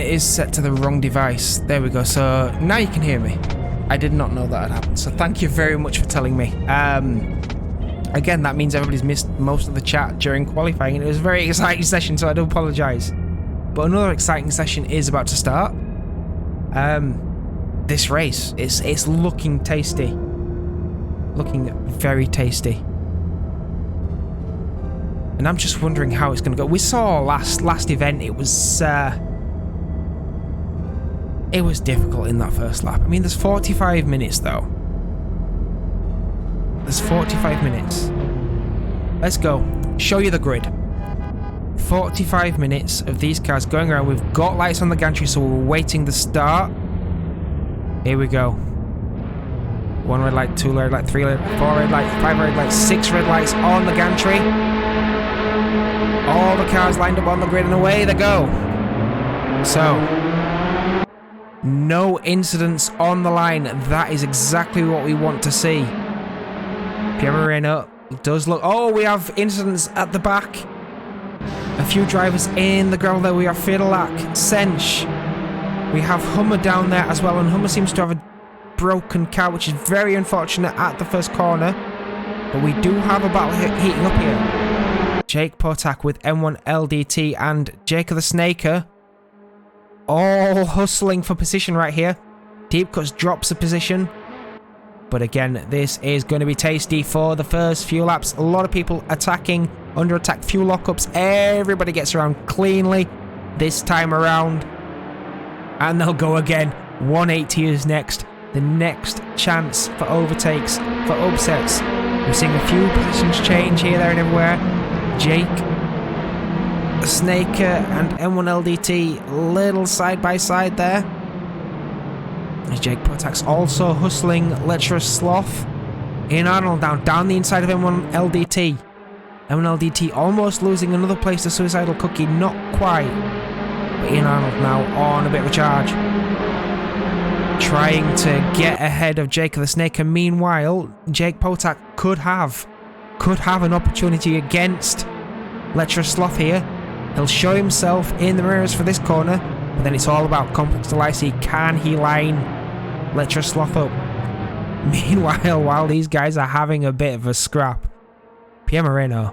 it is set to the wrong device. There we go. So now you can hear me. I did not know that had happened. So thank you very much for telling me. Again, that means everybody's missed most of the chat during qualifying. And it was a very exciting session, so I do apologise. But another exciting session is about to start. This race, it's looking tasty. Looking very tasty. And I'm just wondering how it's going to go. We saw last event, it was difficult in that first lap. I mean, there's 45 minutes though. There's 45 minutes. Let's go. Show you the grid. 45 minutes of these cars going around. We've got lights on the gantry, so we're waiting the start. Here we go. 1 red light, 2 red light, 3 red light, 4 red light, 5 red lights, 6 red lights on the gantry. All the cars lined up on the grid and away they go. So, no incidents on the line. That is exactly what we want to see. Pierre Moreno does look... Oh, we have incidents at the back. A few drivers in the gravel there. We have Fidelak, Sench. We have Hummer down there as well. And Hummer seems to have a broken car, which is very unfortunate at the first corner. But we do have a battle heating up here. Jake Potak with M1 LDT and Jacob the Snaker all hustling for position right here. Deep Cuts drops a position. But again, this is going to be tasty for the first few laps. A lot of people attacking, under attack, few lockups. Everybody gets around cleanly this time around. And they'll go again. 180 is next. The next chance for overtakes, for upsets. We're seeing a few positions change here, there and everywhere. Jake, Snaker and M1 LDT little side by side there. Jake Potak's also hustling Lecherous Sloth. Ian Arnold down the inside of M1 LDT. M1 LDT almost losing another place to Suicidal Cookie, not quite. But Ian Arnold now on a bit of a charge. Trying to get ahead of Jake the Snake, and meanwhile, Jake Potak could have an opportunity against Lecherous Sloth here. He'll show himself in the mirrors for this corner, but then it's all about Complex Delicy. Can he line Lecherous Sloth up? Meanwhile, while these guys are having a bit of a scrap, Pierre Moreno,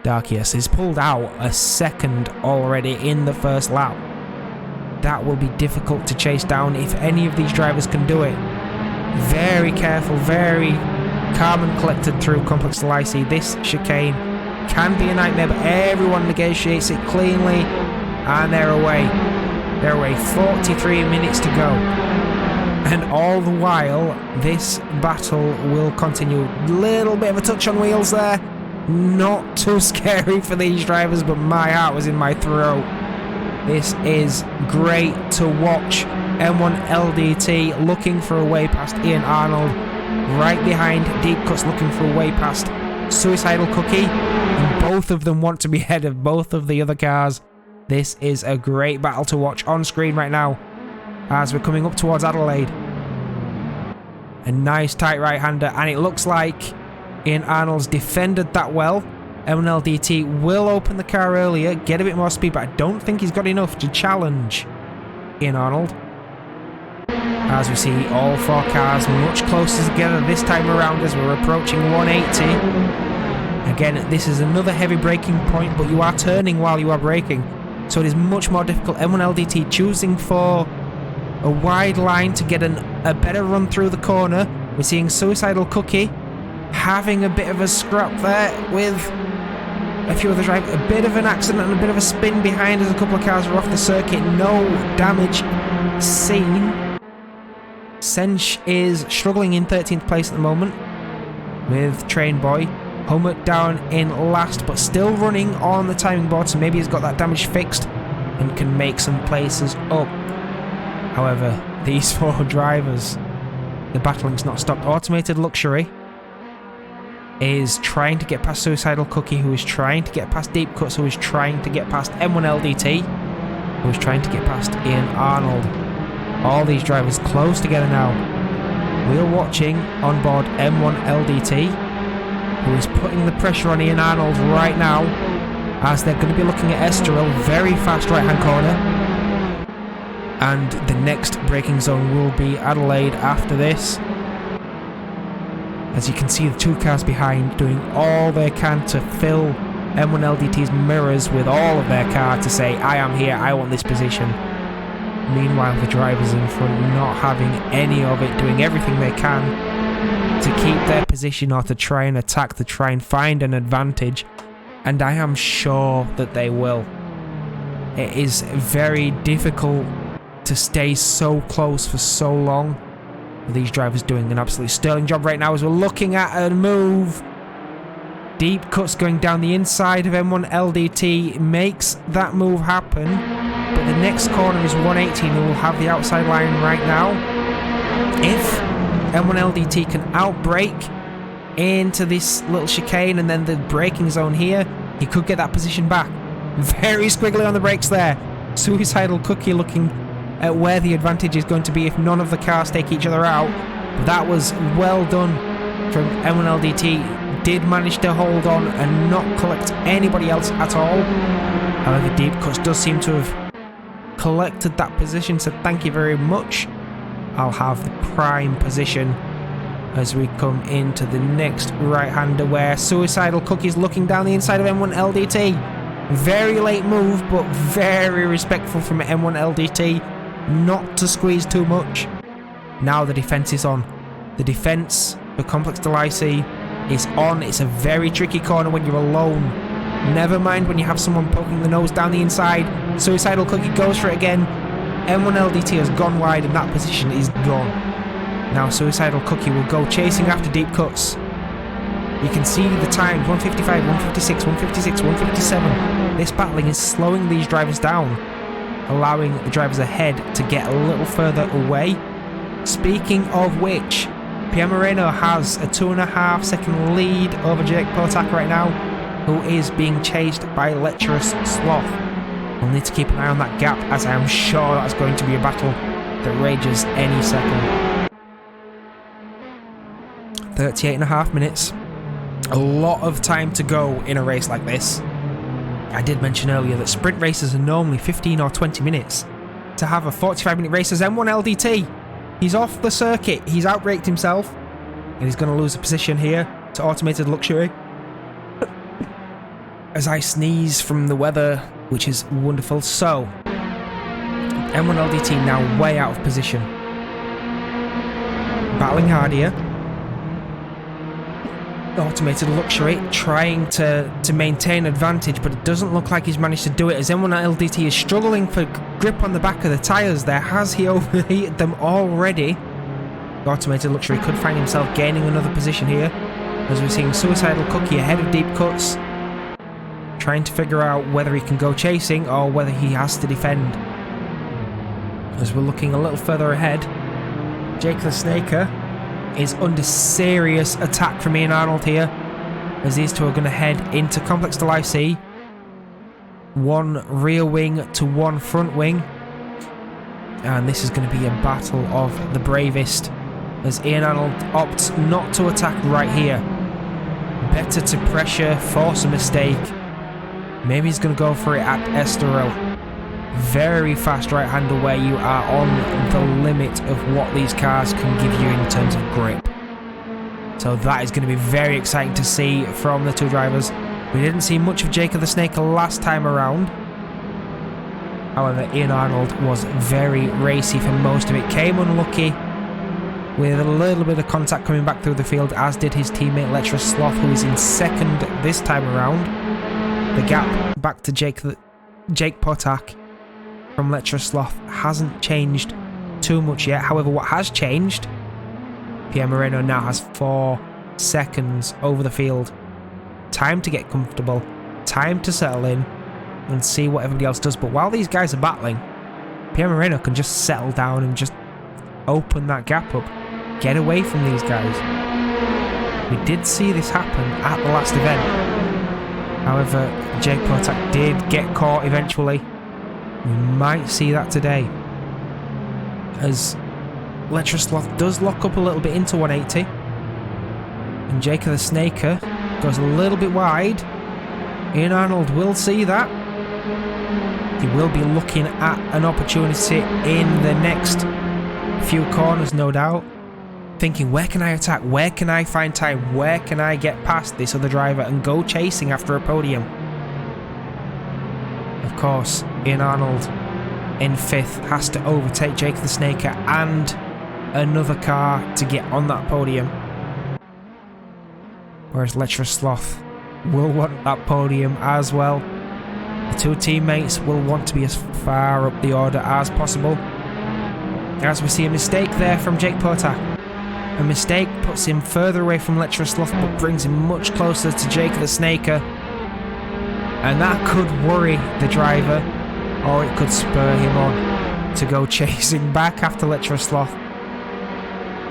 Darkius, is pulled out a second already in the first lap. That will be difficult to chase down if any of these drivers can do it. Very careful, very calm and collected through Complex Delicy. This chicane can be a nightmare, but everyone negotiates it cleanly, and they're away. They're away. 43 minutes to go. And all the while, this battle will continue. Little bit of a touch on wheels there. Not too scary for these drivers, but my heart was in my throat. This is great to watch. M1 LDT looking for a way past Ian Arnold. Right behind, Deep Cuts looking for a way past Suicidal Cookie. And both of them want to be ahead of both of the other cars. This is a great battle to watch on screen right now as we're coming up towards Adelaide. A nice tight right-hander, and it looks like Ian Arnold's defended that well. M1 LDT will open the car earlier, get a bit more speed, but I don't think he's got enough to challenge Ian Arnold. As we see all 4 cars much closer together this time around as we're approaching 180. Again, this is another heavy braking point, but you are turning while you are braking, so it is much more difficult. M1 LDT choosing for a wide line to get a better run through the corner. We're seeing Suicidal Cookie having a bit of a scrap there with a few other drivers. A bit of an accident and a bit of a spin behind as a couple of cars are off the circuit. No damage seen. Sench is struggling in 13th place at the moment with Train Boy. Hummer down in last, but still running on the timing board, so maybe he's got that damage fixed and can make some places up. However, these 4 drivers, the battling's not stopped. Automated Luxury is trying to get past Suicidal Cookie, who is trying to get past Deep Cuts, who is trying to get past M1 LDT, who is trying to get past Ian Arnold. All these drivers close together now. We're watching on board M1 LDT, who is putting the pressure on Ian Arnold right now, as they're going to be looking at Estoril. Very fast right-hand corner. And the next braking zone will be Adelaide after this. As you can see, the two cars behind doing all they can to fill M1 LDT's mirrors with all of their car to say, I am here, I want this position. Meanwhile, the drivers in front not having any of it, doing everything they can to keep their position or to try and attack, to try and find an advantage. And I am sure that they will. It is very difficult to stay so close for so long. These drivers doing an absolutely sterling job right now as we're looking at a move. Deep cuts going down the inside of M1 LDT makes that move happen. But the next corner is 180 and will have the outside line right now. If M1 LDT can outbrake into this little chicane and then the braking zone here, he could get that position back. Very squiggly on the brakes there. Suicidal Cookie looking at where the advantage is going to be if none of the cars take each other out. But that was well done from M1 LDT. Did manage to hold on and not collect anybody else at all. However, Deep Cuts does seem to have collected that position, so thank you very much. I'll have the prime position as we come into the next right-hander where Suicidal Cookie's looking down the inside of M1 LDT. Very late move, but very respectful from M1 LDT. Not to squeeze too much. Now the defense is on. The defense for Complex Delacy is on. It's a very tricky corner when you're alone. Never mind when you have someone poking the nose down the inside. Suicidal Cookie goes for it again. M1 LDT has gone wide and that position is gone. Now Suicidal Cookie will go chasing after Deep Cuts. You can see the times, 155, 156, 156, 157. This battling is slowing these drivers down, allowing the drivers ahead to get a little further away. Speaking of which, Pierre Moreno has a 2.5 second lead over Jake Potak right now, who is being chased by Lecherous Sloth. We'll need to keep an eye on that gap, as I am sure that's going to be a battle that rages any second. 38.5 minutes. A lot of time to go in a race like this. I did mention earlier that sprint races are normally 15 or 20 minutes. To have a 45-minute race as M1 LDT, he's off the circuit, he's outbraked himself, and he's going to lose a position here to Automated Luxury. As I sneeze from the weather, which is wonderful. So, M1 LDT now way out of position. Battling hard here. Automated Luxury trying to maintain advantage, but it doesn't look like he's managed to do it as M1 LDT is struggling for grip on the back of the tyres there. Has he overheated them already? Automated Luxury could find himself gaining another position here as we're seeing Suicidal Cookie ahead of Deep Cuts, trying to figure out whether he can go chasing or whether he has to defend. As we're looking a little further ahead, Jake the Snaker is under serious attack from Ian Arnold here, as these two are going to head into Complex Delacy. One rear wing to one front wing, and this is going to be a battle of the bravest, as Ian Arnold opts not to attack right here. Better to pressure, force a mistake. Maybe he's going to go for it at Estoril. Very fast right-hander where you are on the limit of what these cars can give you in terms of grip. So that is going to be very exciting to see from the two drivers. We didn't see much of Jake the Snake last time around. However, Ian Arnold was very racy for most of it. Came unlucky with a little bit of contact coming back through the field, as did his teammate Lecherous Sloth, who is in second this time around. The gap back to Jake Potak from Lecherous Sloth hasn't changed too much yet. However, what has changed, Pierre Moreno now has 4 seconds over the field. Time to get comfortable, time to settle in and see what everybody else does. But while these guys are battling, Pierre Moreno can just settle down and just open that gap up, get away from these guys. We did see this happen at the last event. However, Jake Potak did get caught eventually. We might see that today, as Lecherous Sloth does lock up a little bit into 180, and Jake the Snaker goes a little bit wide. Ian Arnold will see that. He will be looking at an opportunity in the next few corners, no doubt. Thinking, where can I attack? Where can I find time? Where can I get past this other driver and go chasing after a podium? Of course, Ian Arnold in 5th has to overtake Jake the Snaker and another car to get on that podium. Whereas Lecturer Sloth will want that podium as well. The two teammates will want to be as far up the order as possible. As we see a mistake there from Jake Potak. A mistake puts him further away from Lecturer Sloth but brings him much closer to Jake the Snaker. And that could worry the driver, or it could spur him on to go chasing back after Lecturer Sloth.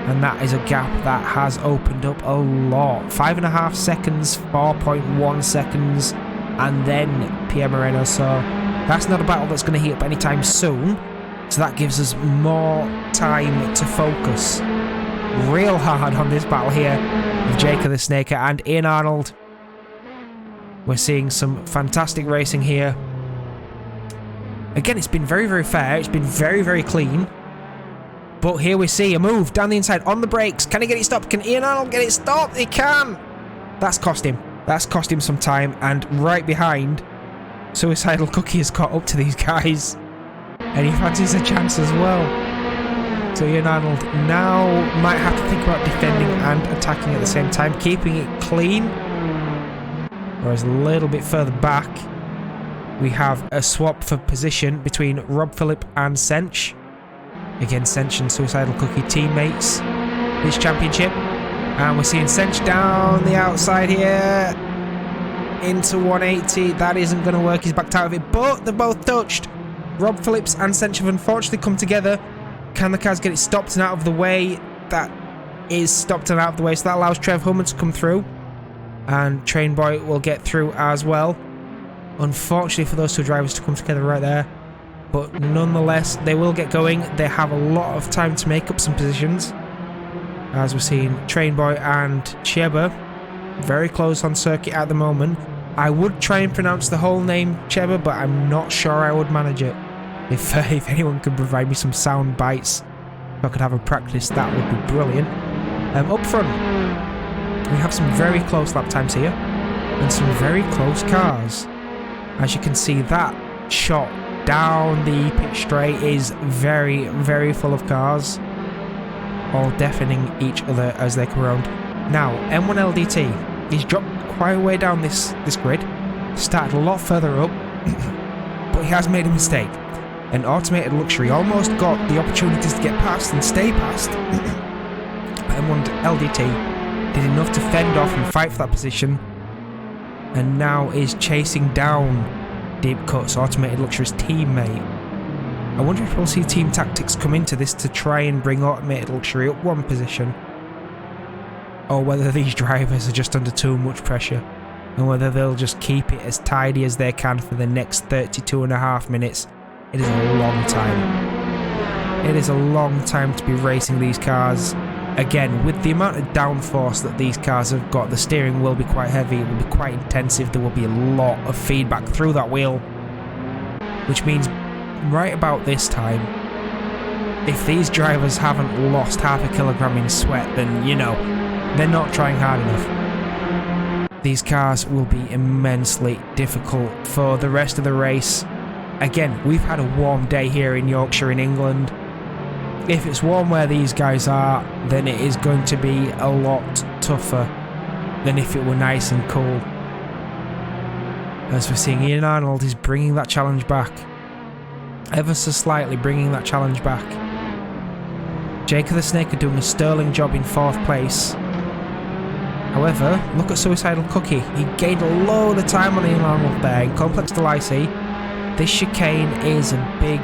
And that is a gap that has opened up a lot. 5.5 seconds, 4.1 seconds, and then Pierre Moreno. So that's not a battle that's going to heat up anytime soon. So that gives us more time to focus real hard on this battle here with Jake the Snaker and Ian Arnold. We're seeing some fantastic racing here. Again, it's been very, very fair. It's been very, very clean. But here we see a move down the inside on the brakes. Can he get it stopped? Can Ian Arnold get it stopped? He can! That's cost him. That's cost him some time. And right behind, Suicidal Cookie has caught up to these guys. And he fancies a chance as well. So Ian Arnold now might have to think about defending and attacking at the same time, keeping it clean. Whereas a little bit further back, we have a swap for position between Rob Phillip and Sench. Again, Sench and Suicidal Cookie teammates this championship. And we're seeing Sench down the outside here into 180. That isn't going to work. He's backed out of it, but they're both touched. Rob Phillips and Sench have unfortunately come together. Can the cars get it stopped and out of the way? That is stopped and out of the way, so that allows Trev Hummel to come through. And Train Boy will get through as well. Unfortunately for those two drivers to come together right there. But nonetheless, they will get going. They have a lot of time to make up some positions. As we're seeing Train Boy and Cheba very close on circuit at the moment. I would try and pronounce the whole name Cheba, but I'm not sure I would manage it. If anyone could provide me some sound bites, if I could have a practice, that would be brilliant. Up front, we have some very close lap times here, and some very close cars. As you can see, that shot down the pit straight is very, very full of cars, all deafening each other as they come around. Now, M1 LDT, he's dropped quite a way down this grid, started a lot further up, but he has made a mistake. An automated luxury almost got the opportunities to get past and stay past. But M1 LDT did enough to fend off and fight for that position, and now is chasing down Deep Cut's automated luxury's teammate. I wonder if we'll see team tactics come into this to try and bring automated luxury up one position, or whether these drivers are just under too much pressure, and whether they'll just keep it as tidy as they can for the next 32.5 minutes. It is a long time. It is a long time to be racing these cars. Again, with the amount of downforce that these cars have got, the steering will be quite heavy, it will be quite intensive, there will be a lot of feedback through that wheel. Which means, right about this time, if these drivers haven't lost half a kilogram in sweat, then, you know, they're not trying hard enough. These cars will be immensely difficult for the rest of the race. Again, we've had a warm day here in Yorkshire in England. If it's warm where these guys are, then it is going to be a lot tougher than if it were nice and cool. As we're seeing, Ian Arnold is bringing that challenge back. Ever so slightly bringing that challenge back. Jake the Snake are doing a sterling job in 4th place. However, look at Suicidal Cookie. He gained a load of time on Ian Arnold there in Complex Del IC. This chicane is a big,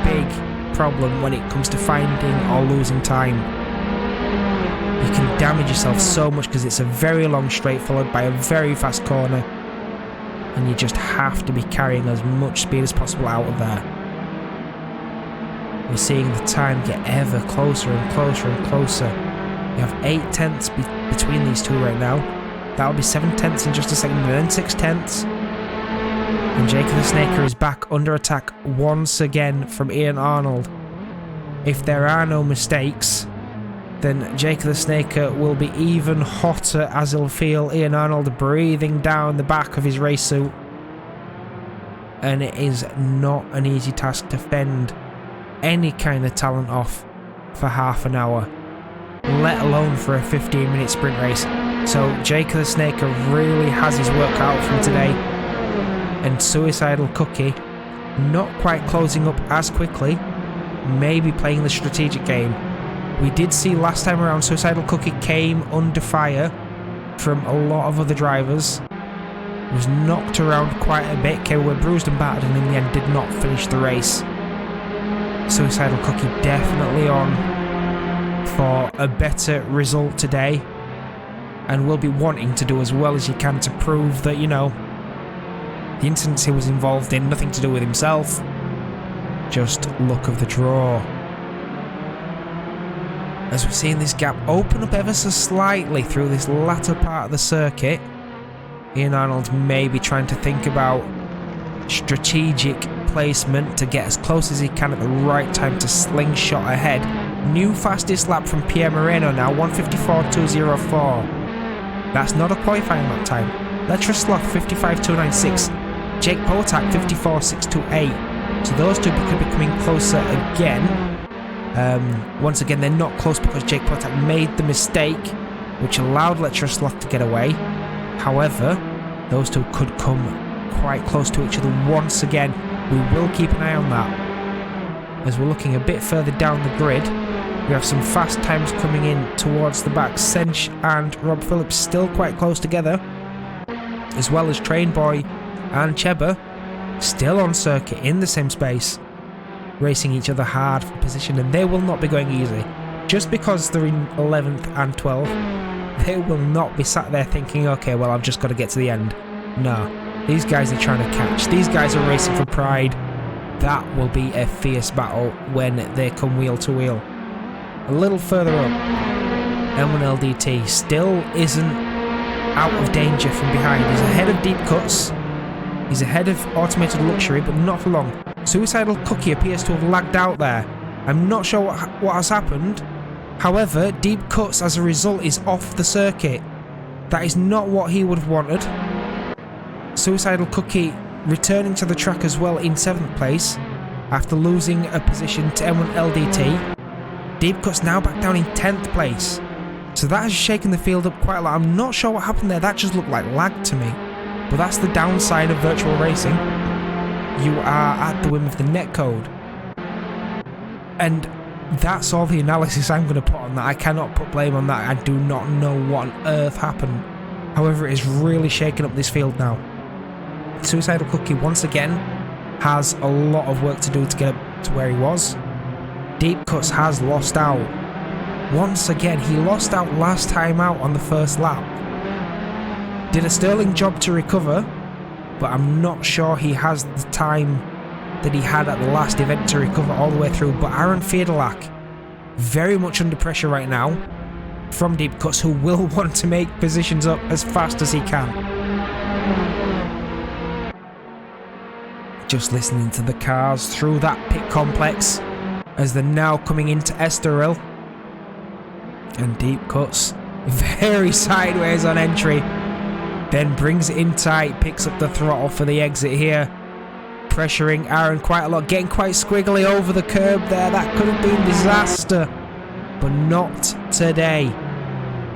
big problem when it comes to finding or losing time. You can damage yourself so much because it's a very long straight followed by a very fast corner, and you just have to be carrying as much speed as possible out of there. We're seeing the time get ever closer and closer and closer. We have 8 tenths between these two right now. That'll be 7 tenths in just a second, and then 6 tenths. And Jake the Snaker is back under attack once again from Ian Arnold. If there are no mistakes, then Jake the Snaker will be even hotter as he'll feel Ian Arnold breathing down the back of his race suit. And it is not an easy task to fend any kind of talent off for half an hour, let alone for a 15-minute sprint race. So Jake the Snaker really has his work cut out from today, and Suicidal Cookie not quite closing up as quickly, maybe playing the strategic game. We did see last time around Suicidal Cookie came under fire from a lot of other drivers, was knocked around quite a bit, came away bruised and battered, and in the end did not finish the race. Suicidal Cookie definitely on for a better result today, and will be wanting to do as well as he can to prove that, you know, the incidents he was involved in, nothing to do with himself, just luck of the draw. As we're seeing this gap open up ever so slightly through this latter part of the circuit, Ian Arnold may be trying to think about strategic placement to get as close as he can at the right time to slingshot ahead. New fastest lap from Pierre Moreno now, 1:54.204. That's not a qualifying lap time. Letra Sloth 55.296. Jake Potak 54.628. So those two could be coming closer again. Once again, they're not close because Jake Potak made the mistake, which allowed Letra Sloth to get away. However, those two could come quite close to each other once again. We will keep an eye on that. As we're looking a bit further down the grid, we have some fast times coming in towards the back. Sench and Rob Phillips still quite close together, as well as Train Boy and Cheba still on circuit in the same space, racing each other hard for position, and they will not be going easy. Just because they're in 11th and 12th, they will not be sat there thinking, okay, well, I've just got to get to the end. No, these guys are trying to catch. These guys are racing for pride. That will be a fierce battle when they come wheel to wheel. A little further up, M1 LDT still isn't out of danger from behind. He's ahead of Deep Cuts. He's ahead of Automated Luxury, but not for long. Suicidal Cookie appears to have lagged out there. I'm not sure what has happened. However, Deep Cuts as a result is off the circuit. That is not what he would have wanted. Suicidal Cookie returning to the track as well in 7th place after losing a position to M1 LDT. Deep Cuts now back down in 10th place. So that has shaken the field up quite a lot. I'm not sure what happened there. That just looked like lag to me. But that's the downside of virtual racing. You are at the whim of the netcode. And that's all the analysis I'm going to put on that. I cannot put blame on that. I do not know what on earth happened. However, it is really shaking up this field now. Suicidal Cookie once again has a lot of work to do to get up to where he was. Deep Cuts has lost out. Once again, he lost out last time out on the first lap. Did a sterling job to recover, but I'm not sure he has the time that he had at the last event to recover all the way through. But Aaron Fiedalak, very much under pressure right now from Deep Cuts, who will want to make positions up as fast as he can. Just listening to the cars through that pit complex as they're now coming into Estoril. And Deep Cuts very sideways on entry, then brings it in tight, picks up the throttle for the exit here, pressuring Aaron quite a lot, getting quite squiggly over the curb there. That could have been disaster, but not today.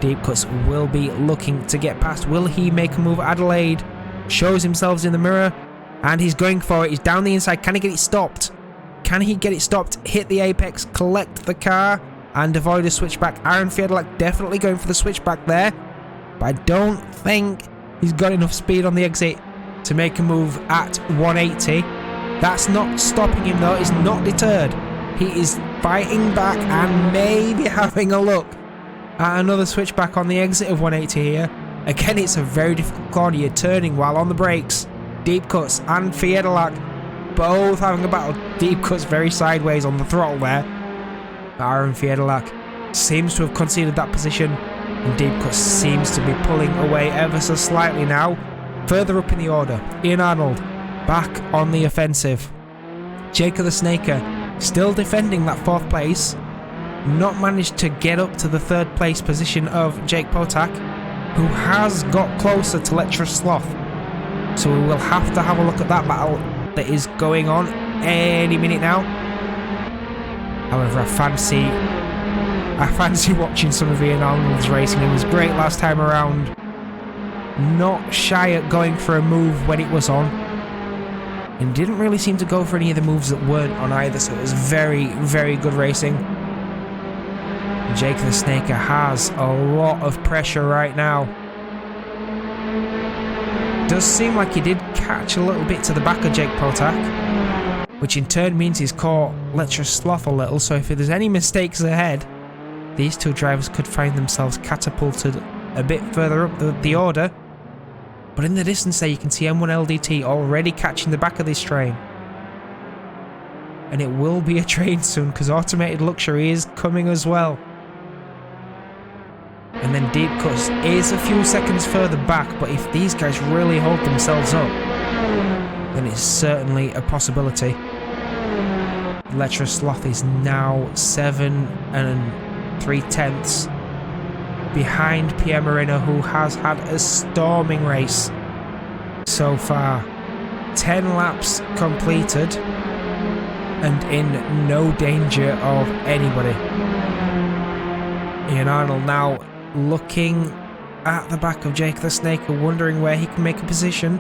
Deep Cuts will be looking to get past. Will he make a move? Adelaide shows himself in the mirror, and he's going for it. He's down the inside. Can he get it stopped? Can he get it stopped? Hit the apex, collect the car, and avoid a switchback. Aaron Fiedalak definitely going for the switchback there, but I don't think he's got enough speed on the exit to make a move at 180. That's not stopping him though. He's not deterred. He is fighting back and maybe having a look at another switchback on the exit of 180 here. Again, it's a very difficult corner. You're turning while on the brakes. Deep Cuts and Fiedalak both having a battle. Deep Cuts very sideways on the throttle there. Aaron Fiedalak seems to have conceded that position, and Deep Cuts seems to be pulling away ever so slightly now. Further up in the order, Ian Arnold back on the offensive. Jake the Snaker still defending that 4th place. Not managed to get up to the 3rd place position of Jake Potak, who has got closer to Lecherous Sloth. So we will have to have a look at that battle that is going on any minute now. However, I fancy watching some of Ian Arnold's racing. It was great last time around. Not shy at going for a move when it was on. And didn't really seem to go for any of the moves that weren't on either, so it was very, very good racing. Jake the Snaker has a lot of pressure right now. Does seem like he did catch a little bit to the back of Jake Potak, which in turn means he's caught Lecherous Sloth a little, so if there's any mistakes ahead, these two drivers could find themselves catapulted a bit further up the order. But in the distance there you can see M1 LDT already catching the back of this train. And it will be a train soon because Automated Luxury is coming as well. And then Deep Cuts is a few seconds further back, but if these guys really hold themselves up, then it's certainly a possibility. Lecherous Sloth is now 7 3/10 behind Pierre Moreno, who has had a storming race so far. 10 laps completed and in no danger of anybody. Ian Arnold now looking at the back of Jake the Snaker, wondering where he can make a position.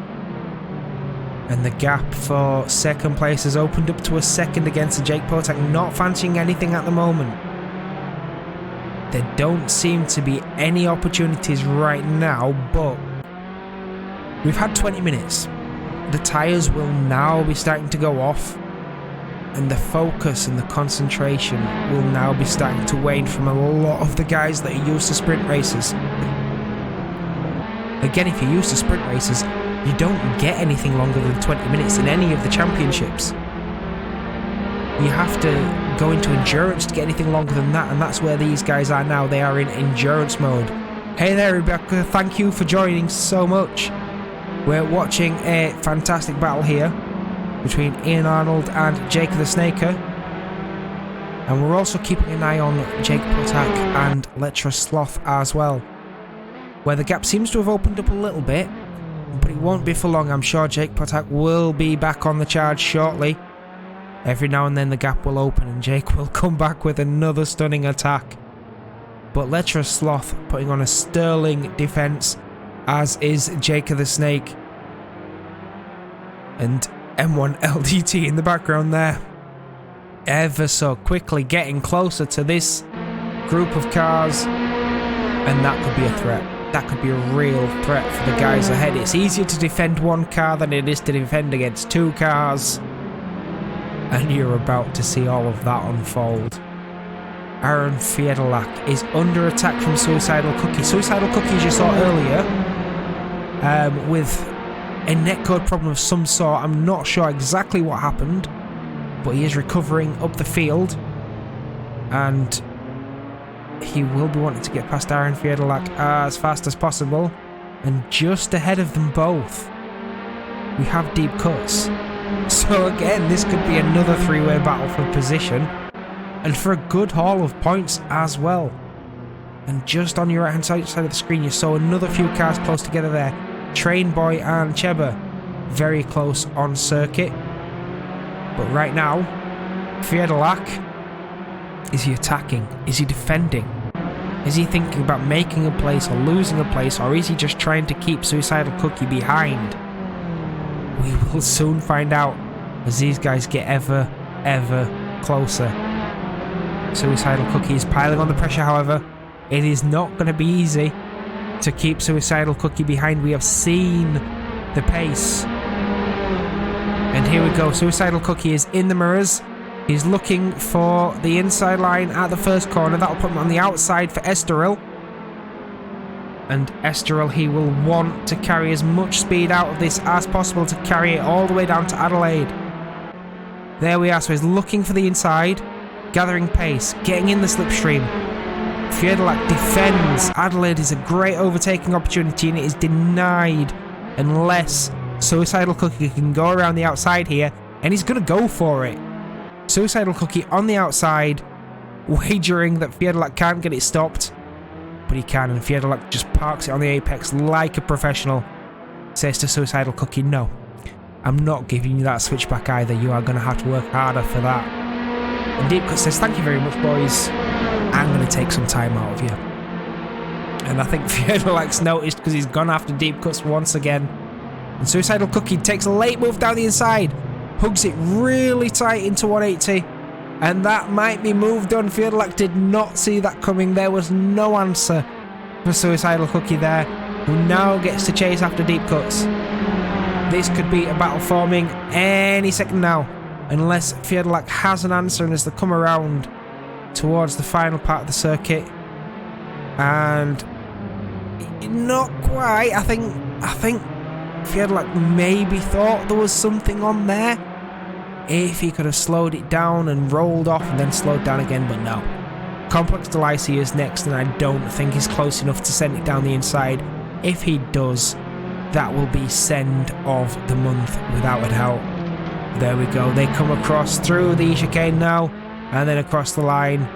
And the gap for 2nd place has opened up to a 2nd against Jake Potak, not fancying anything at the moment. There don't seem to be any opportunities right now, but we've had 20 minutes. The tyres will now be starting to go off, and the focus and the concentration will now be starting to wane from a lot of the guys that are used to sprint races. Again, if you're used to sprint races, you don't get anything longer than 20 minutes in any of the championships. You have to go into endurance to get anything longer than that, and that's where these guys are now. They are in endurance mode. Hey there, Rebecca, thank you for joining so much. We're watching a fantastic battle here between Ian Arnold and Jake the Snaker, and we're also keeping an eye on Jake Potak and Lecherous Sloth as well, where the gap seems to have opened up a little bit, but it won't be for long. I'm sure Jake Potak will be back on the charge shortly. Every now and then the gap will open and Jake will come back with another stunning attack. But Lecherous Sloth putting on a sterling defense, as is Jake the Snake. And M1 LDT in the background there, ever so quickly getting closer to this group of cars, and that could be a threat. That could be a real threat for the guys ahead. It's easier to defend one car than it is to defend against 2 cars, and you're about to see all of that unfold. Aaron Fiedelac is under attack from Suicidal Cookie. Suicidal Cookie, as you saw earlier, with a netcode problem of some sort. I'm not sure exactly what happened, but he is recovering up the field, and he will be wanting to get past Aaron Fiedelac as fast as possible. And just ahead of them both, we have Deep Cuts. So again, this could be another 3-way battle for position, and for a good haul of points as well. And just on your right hand side of the screen, you saw another few cars close together there. Train Boy and Cheba very close on circuit. But right now, Fiedelac, is he attacking? Is he defending? Is he thinking about making a place or losing a place, or is he just trying to keep Suicidal Cookie behind? We will soon find out as these guys get ever closer. Suicidal Cookie is piling on the pressure, however. It is not going to be easy to keep Suicidal Cookie behind. We have seen the pace. And here we go. Suicidal Cookie is in the mirrors. He's looking for the inside line at the first corner. That'll put him on the outside for Estoril. And Estoril, he will want to carry as much speed out of this as possible to carry it all the way down to Adelaide. There we are. So he's looking for the inside, gathering pace, getting in the slipstream. Fiedelac defends. Adelaide is a great overtaking opportunity, and it is denied unless Suicidal Cookie can go around the outside here, and he's going to go for it. Suicidal Cookie on the outside, wagering that Fiedelac can't get it stopped. But he can, and Fiedelac just parks it on the apex like a professional. Says to Suicidal Cookie, no, I'm not giving you that switchback either. You are going to have to work harder for that. And Deep Cut says, thank you very much, boys. I'm going to take some time out of you. And I think Fiedelac's noticed because he's gone after Deep Cuts once again. And Suicidal Cookie takes a late move down the inside, hugs it really tight into 180. And that might be move done. Fiedelac did not see that coming. There was no answer for Suicidal Cookie there, who now gets to chase after Deep Cuts. This could be a battle forming any second now, unless Fiedelac has an answer and as they come around towards the final part of the circuit. And not quite. I think Fiedelac maybe thought there was something on there. If he could have slowed it down and rolled off and then slowed down again, but no. Complex Delacy is next, and I don't think he's close enough to send it down the inside. If he does, that will be send of the month without a doubt. There we go. They come across through the chicane now, and then across the line.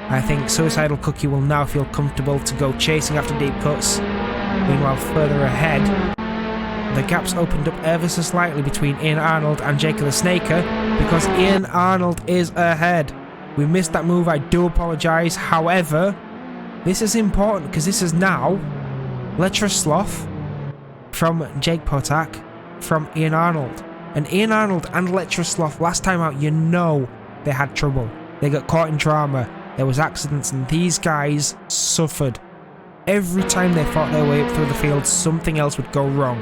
I think Suicidal Cookie will now feel comfortable to go chasing after Deep Cuts. Meanwhile, further ahead, the gap's opened up ever so slightly between Ian Arnold and Jacob the Snaker, because Ian Arnold is ahead. We missed that move, I do apologise. However, this is important because this is now Lecherous Sloth from Jake Potak from Ian Arnold. And Ian Arnold and Lecherous Sloth, last time out, you know they had trouble. They got caught in drama, there was accidents, and these guys suffered. Every time they fought their way up through the field, something else would go wrong.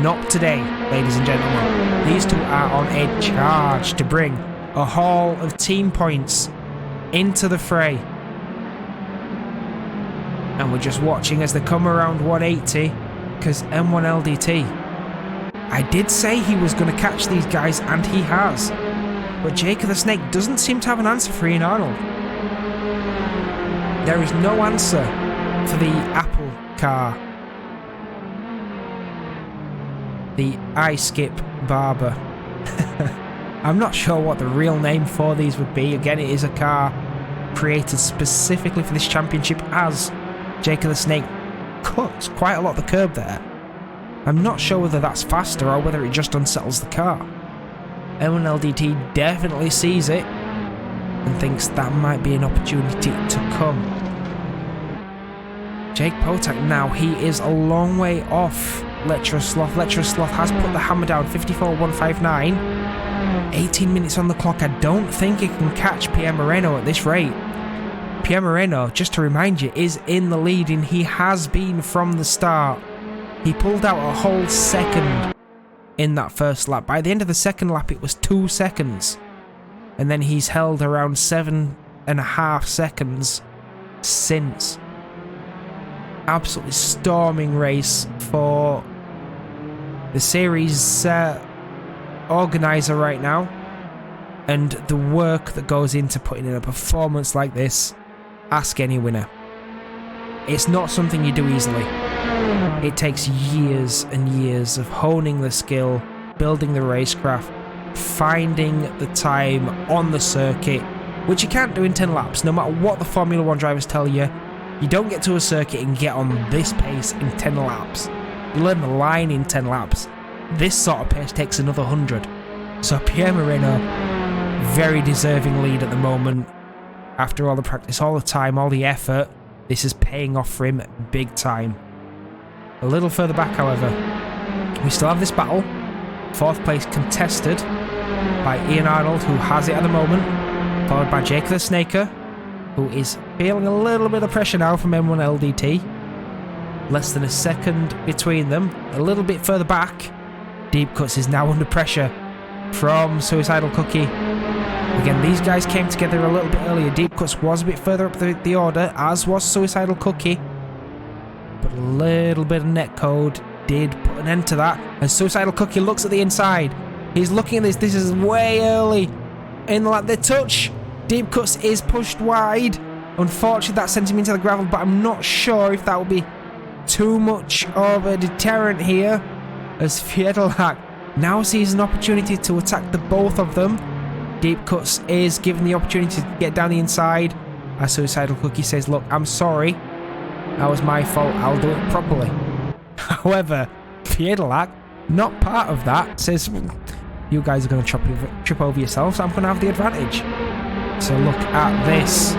Not today, ladies and gentlemen. These two are on a charge to bring a haul of team points into the fray. And we're just watching as they come around 180, because M1LDT. I did say he was going to catch these guys, and he has. But Jacob the Snake doesn't seem to have an answer for Ian Arnold. There is no answer for the Apple car. The iSkip Barber. I'm not sure what the real name for these would be. Again, it is a car created specifically for this championship, as Jacob the Snake cuts quite a lot of the curb there. I'm not sure whether that's faster or whether it just unsettles the car. M1LDT definitely sees it and thinks that might be an opportunity to come. Jake Potak now, he is a long way off Lecherous Sloth. Lecherous Sloth has put the hammer down, 54.159. 18 minutes on the clock. I don't think it can catch Pierre Moreno at this rate. Pierre Moreno, just to remind you, is in the lead, and he has been from the start. He pulled out a whole second in that first lap. By the end of the second lap, it was 2 seconds. And then he's held around 7.5 seconds since. Absolutely storming race for the series organizer right now, and the work that goes into putting in a performance like this, ask any winner. It's not something you do easily. It takes years and years of honing the skill, building the racecraft, finding the time on the circuit, which you can't do in 10 laps, no matter what the Formula 1 drivers tell you. You don't get to a circuit and get on this pace in 10 laps. You learn the line in 10 laps. This sort of pace takes another 100. So Pierre Moreno, very deserving lead at the moment. After all the practice, all the time, all the effort, this is paying off for him big time. A little further back, however, we still have this battle. 4th place contested by Ian Arnold, who has it at the moment, followed by Jake the Snaker, who is feeling a little bit of pressure now from M1LDT. Less than a second between them. A little bit further back, Deep Cuts is now under pressure from Suicidal Cookie. Again, these guys came together a little bit earlier. Deep Cuts was a bit further up the order, as was Suicidal Cookie. But a little bit of netcode did put an end to that. And Suicidal Cookie looks at the inside. He's looking at this. This is way early in the lap. The touch. Deep Cuts is pushed wide. Unfortunately, that sent him into the gravel, but I'm not sure if that will be too much of a deterrent here. as Fiedelac now sees an opportunity to attack the both of them. Deep Cuts is given the opportunity to get down the inside, as Suicidal Cookie says, look, I'm sorry, that was my fault, I'll do it properly. However, Fiedelac, not part of that, says, you guys are going to trip over yourselves, I'm going to have the advantage. So look at this.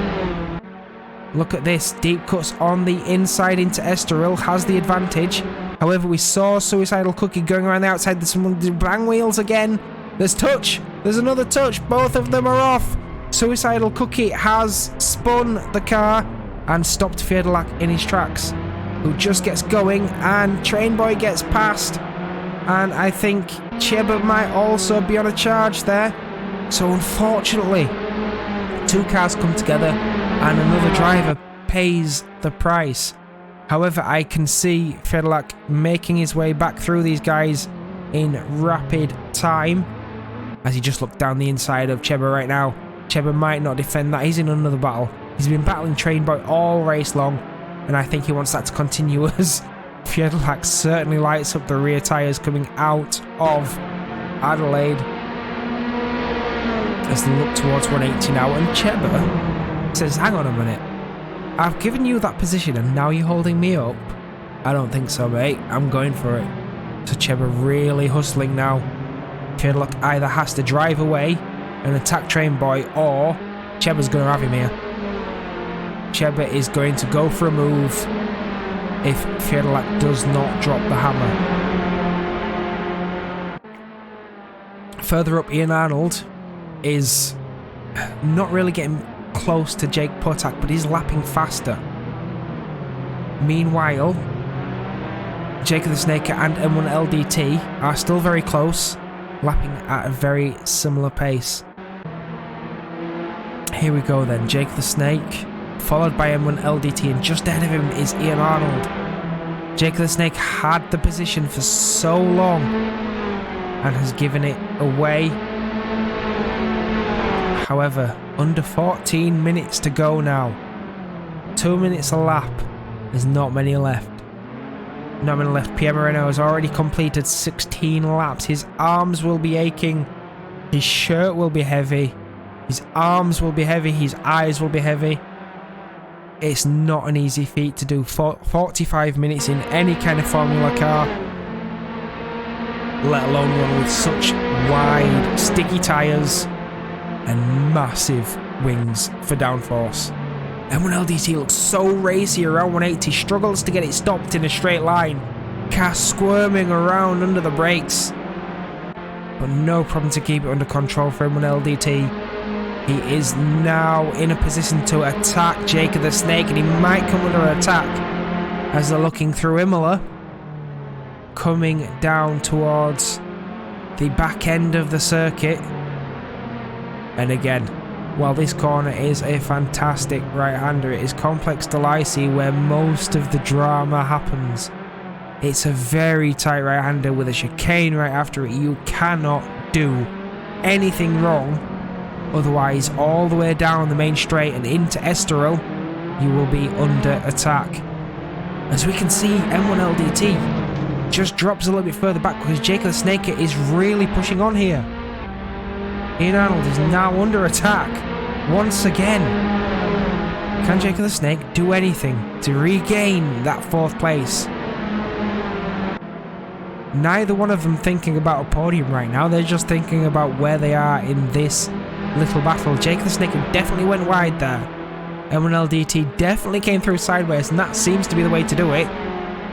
Look at this. Deep Cuts on the inside into Estoril has the advantage. However, we saw Suicidal Cookie going around the outside. There's some bang wheels again. There's touch. There's another touch. Both of them are off. Suicidal Cookie has spun the car and stopped Fiedelac in his tracks, who just gets going, and Train Boy gets past. And I think Cheba might also be on a charge there. So unfortunately, two cars come together and another driver pays the price. However, I can see Fiedelac making his way back through these guys in rapid time, as he just looked down the inside of Cheba right now. Cheba might not defend that. He's in another battle. He's been battling Train Boy all race long, and I think he wants that to continue as Fiedelac certainly lights up the rear tyres coming out of Adelaide as they look towards 180 now. And Cheba says, hang on a minute, I've given you that position and now you're holding me up? I don't think so, mate. I'm going for it. So Cheba really hustling now. Fiedelac either has to drive away and attack Train Boy, or Cheba's going to have him here. Cheba is going to go for a move if Fiedelac does not drop the hammer. Further up, Ian Arnold is not really getting close to Jake Potak, but he's lapping faster. Meanwhile, Jake the Snaker and M1 LDT are still very close, lapping at a very similar pace. Here we go then, Jake the Snake, followed by M1 LDT, and just ahead of him is Ian Arnold. Jake the Snake had the position for so long and has given it away. However, under 14 minutes to go now. 2 minutes a lap. There's not many left. Not many left. Pierre Moreno has already completed 16 laps. His arms will be aching. His shirt will be heavy. His arms will be heavy. His eyes will be heavy. It's not an easy feat to do. 45 minutes in any kind of Formula car, let alone one with such wide, sticky tyres and massive wings for downforce. M1 LDT looks so racy around 180, struggles to get it stopped in a straight line. Car squirming around under the brakes, but no problem to keep it under control for M1 LDT. He is now in a position to attack Jake the Snake, and he might come under attack as they're looking through Imola, coming down towards the back end of the circuit. And again, while this corner is a fantastic right-hander, it is Complex Delacy where most of the drama happens. It's a very tight right-hander with a chicane right after it. You cannot do anything wrong, otherwise all the way down the main straight and into Estoril, you will be under attack. As we can see, M1 LDT just drops a little bit further back because Jake the Snaker is really pushing on here. Ian Arnold is now under attack once again. Can Jake the Snake do anything to regain that fourth place? Neither one of them thinking about a podium right now. They're just thinking about where they are in this little battle. Jake the Snake definitely went wide there. M1 LDT definitely came through sideways, and that seems to be the way to do it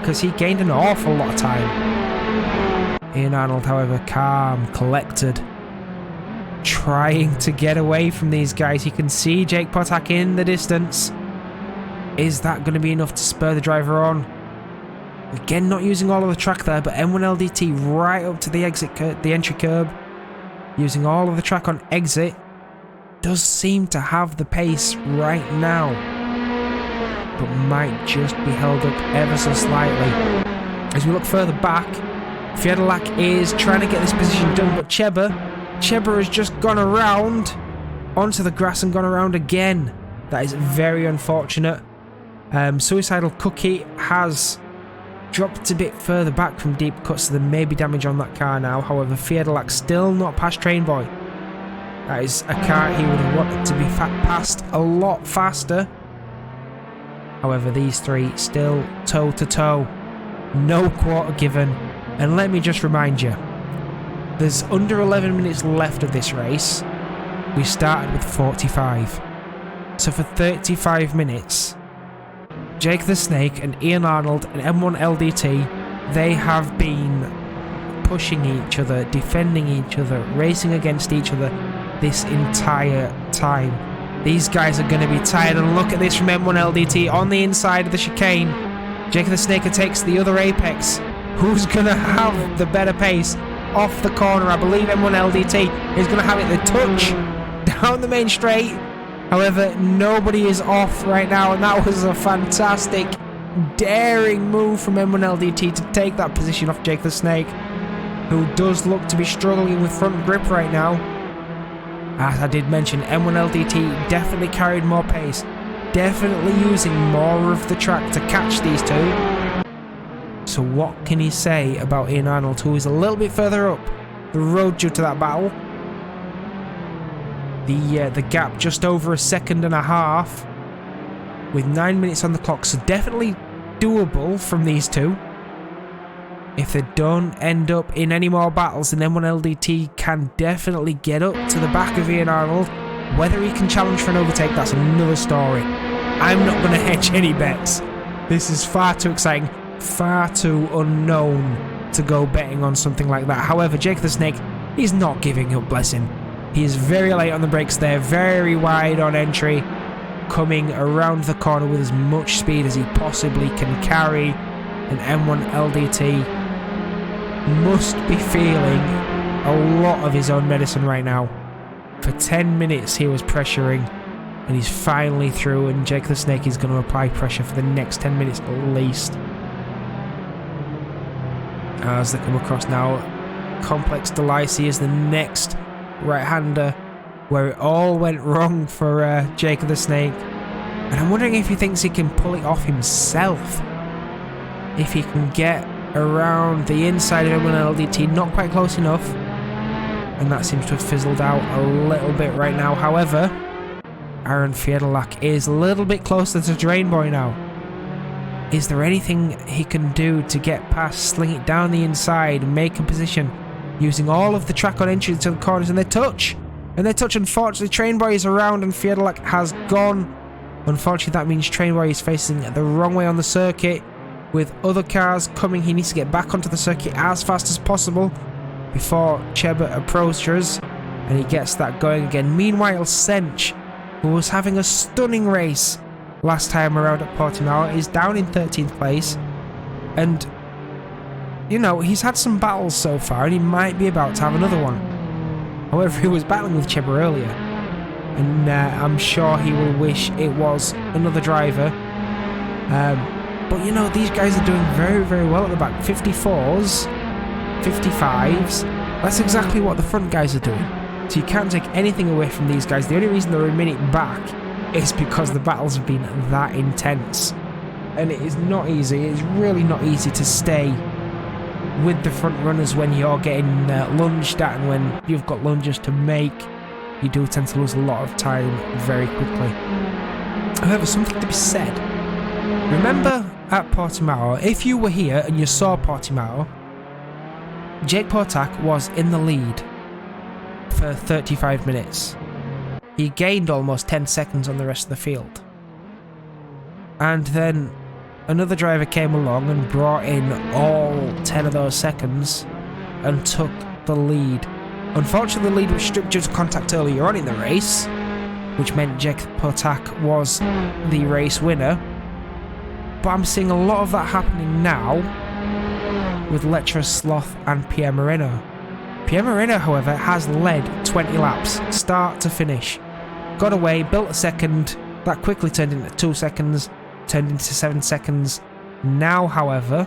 because he gained an awful lot of time. Ian Arnold, however, calm, collected, trying to get away from these guys. You can see Jake Potak in the distance. Is that going to be enough to spur the driver on? Again, not using all of the track there, but M1 LDT right up to the exit the entry curb, using all of the track on exit, does seem to have the pace right now, but might just be held up ever so slightly. As we look further back, Fiedelac is trying to get this position done, but Cheba has just gone around onto the grass and gone around again. That is very unfortunate. Suicidal Cookie has dropped a bit further back from deep cuts, so there may be damage on that car now. However, Fiedelac still not past Trainboy. That is a car he would have wanted to be passed a lot faster. However, these three still toe to toe. No quarter given. And let me just remind you, there's under 11 minutes left of this race. We started with 45. So for 35 minutes, Jake the Snake and Ian Arnold and M1 LDT, they have been pushing each other, defending each other, racing against each other this entire time. These guys are going to be tired, and look at this from M1 LDT on the inside of the chicane. Jake the Snaker takes the other apex. Who's going to have the better pace off the corner? I believe M1 LDT is going to have it the touch down the main straight. However, nobody is off right now, and that was a fantastic, daring move from M1 LDT to take that position off Jake the Snake, who does look to be struggling with front grip right now. As I did mention, M1 LDT definitely carried more pace, definitely using more of the track to catch these two. So what can he say about Ian Arnold, who is a little bit further up the road due to that battle? The gap just over a second and a half with 9 minutes on the clock, so definitely doable from these two. If they don't end up in any more battles, then M1 LDT can definitely get up to the back of Ian Arnold. Whether he can challenge for an overtake, that's another story. I'm not going to hedge any bets. This is far too exciting, far too unknown to go betting on something like that. However, Jake the Snake, he's not giving up, bless him. He is very late on the brakes there, very wide on entry, coming around the corner with as much speed as he possibly can carry. And M1 LDT must be feeling a lot of his own medicine right now. For 10 minutes he was pressuring, and he's finally through, and Jake the Snake is going to apply pressure for the next 10 minutes at least. As they come across now, Complex Delacy is the next right-hander, where it all went wrong for Jake the Snake. And I'm wondering if he thinks he can pull it off himself. If he can get around the inside of M1 LDT, not quite close enough. And that seems to have fizzled out a little bit right now. However, Aaron Fiedelac is a little bit closer to Drainboy now. Is there anything he can do to get past, sling it down the inside, make a position, using all of the track on entry to the corners, and they touch. And they touch, unfortunately, Trainboy is around and Fiedelac has gone. Unfortunately, that means Trainboy is facing the wrong way on the circuit. With other cars coming, he needs to get back onto the circuit as fast as possible before Cheba approaches, and he gets that going again. Meanwhile, Sench, who was having a stunning race last time around at Portimao, is down in 13th place, and you know, he's had some battles so far, and he might be about to have another one. However, he was battling with Cheba earlier, and I'm sure he will wish it was another driver. But you know, these guys are doing very, very well at the back. 54s, 55s. That's exactly what the front guys are doing. So you can't take anything away from these guys. The only reason they're a minute back is because the battles have been that intense. And it is not easy. It's really not easy to stay with the front runners when you're getting lunged at, and when you've got lunges to make. You do tend to lose a lot of time very quickly. However, something to be said. Remember at Portimao, if you were here and you saw Portimao, Jake Portak was in the lead for 35 minutes. He gained almost 10 seconds on the rest of the field. And then another driver came along and brought in all 10 of those seconds and took the lead. Unfortunately, the lead was stripped due to contact earlier on in the race, which meant Jake Portak was the race winner. But I'm seeing a lot of that happening now with Letra Sloth and Pierre Moreno. Pierre Moreno, however, has led 20 laps, start to finish. Got away, built a second, that quickly turned into 2 seconds, turned into 7 seconds. Now, however,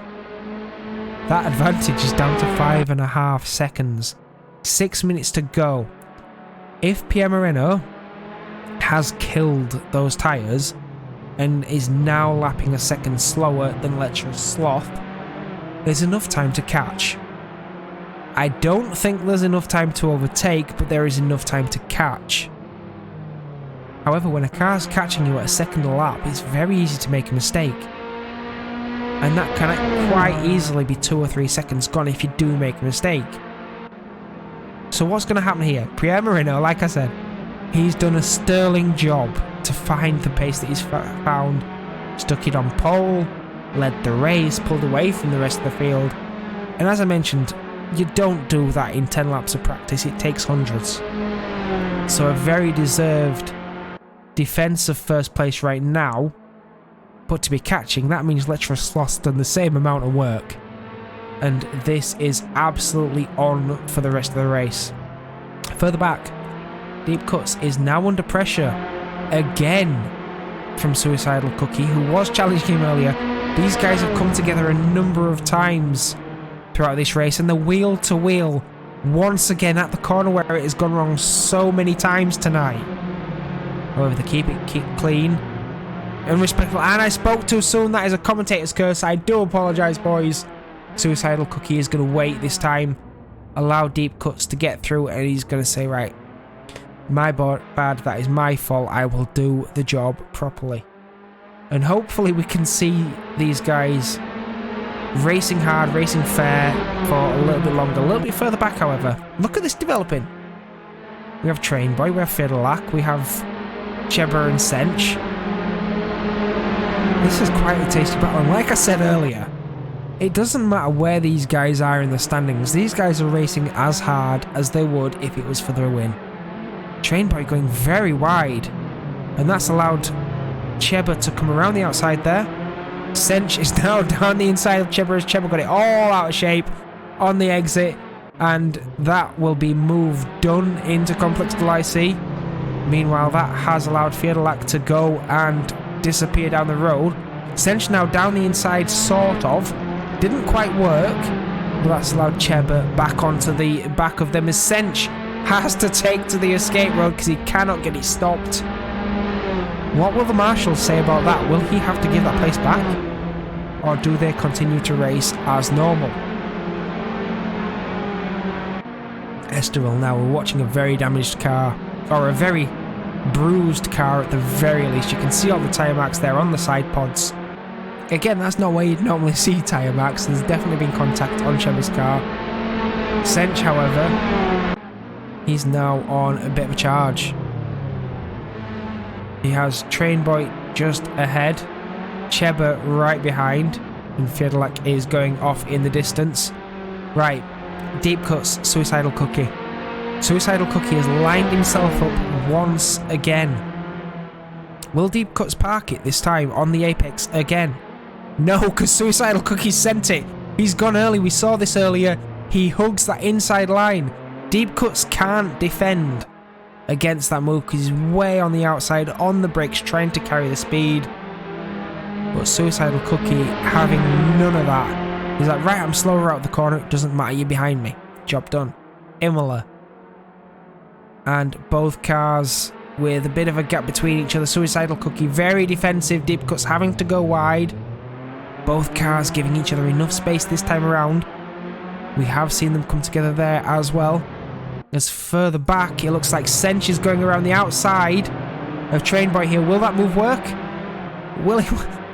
that advantage is down to 5.5 seconds. 6 minutes to go. If Pierre Moreno has killed those tyres and is now lapping a second slower than Letra Sloth, there's enough time to catch. I don't think there's enough time to overtake, but there is enough time to catch. However, when a car's catching you at a second a lap, it's very easy to make a mistake. And that can quite easily be 2 or 3 seconds gone if you do make a mistake. So what's going to happen here? Pierre Marino, like I said, he's done a sterling job to find the pace that he's found. Stuck it on pole, led the race, pulled away from the rest of the field. And as I mentioned, you don't do that in 10 laps of practice, it takes hundreds. So a very deserved defence of first place right now, but to be catching, that means Leclerc Sloth's done the same amount of work. And this is absolutely on for the rest of the race. Further back, Deep Cuts is now under pressure again from Suicidal Cookie, who was challenging him earlier. These guys have come together a number of times throughout this race, and the wheel to wheel once again at the corner where it has gone wrong so many times tonight. However, they keep it clean and respectful. And I spoke too soon. That is a commentator's curse. I do apologise, boys. Suicidal Cookie is going to wait this time, allow Deep Cuts to get through, and he's going to say, right, my bad, that is my fault. I will do the job properly. And hopefully we can see these guys racing hard, racing fair for a little bit longer. A little bit further back, however. Look at this developing. We have Train Boy, we have Fiddlelack, we have Cheber and Sench. This is quite a tasty battle, and like I said earlier, it doesn't matter where these guys are in the standings. These guys are racing as hard as they would if it was for their win. Train Boy going very wide, and that's allowed Cheber to come around the outside there. Sench is now down the inside of Cheber as Cheber got it all out of shape on the exit, and that will be move done into Complex Delicy. Meanwhile, that has allowed Fiedelac to go and disappear down the road. Sench now down the inside, sort of. Didn't quite work, but that's allowed Cheber back onto the back of them as Sench has to take to the escape road because he cannot get it stopped. What will the marshals say about that? Will he have to give that place back? Or do they continue to race as normal? Estoril now, we're watching a very damaged car, or a very bruised car at the very least. You can see all the tyre marks there on the side pods. Again, that's not where you'd normally see tyre marks. There's definitely been contact on Cheber's car. Sench, however, he's now on a bit of a charge. He has Train Boy just ahead, Cheber right behind, and Fiedelac is going off in the distance. Right, Deep Cuts, Suicidal Cookie. Suicidal Cookie has lined himself up once again. Will Deep Cuts park it this time on the apex again? No, because Suicidal Cookie sent it. He's gone early, we saw this earlier. He hugs that inside line. Deep Cuts can't defend against that move because he's way on the outside, on the brakes, trying to carry the speed. But Suicidal Cookie having none of that. He's like, right, I'm slower out the corner, it doesn't matter, you're behind me. Job done. Imola. And both cars with a bit of a gap between each other. Suicidal Cookie very defensive, Deep Cuts having to go wide. Both cars giving each other enough space this time around. We have seen them come together there as well. As further back, it looks like Sench is going around the outside of Train Boy here. Will that move work?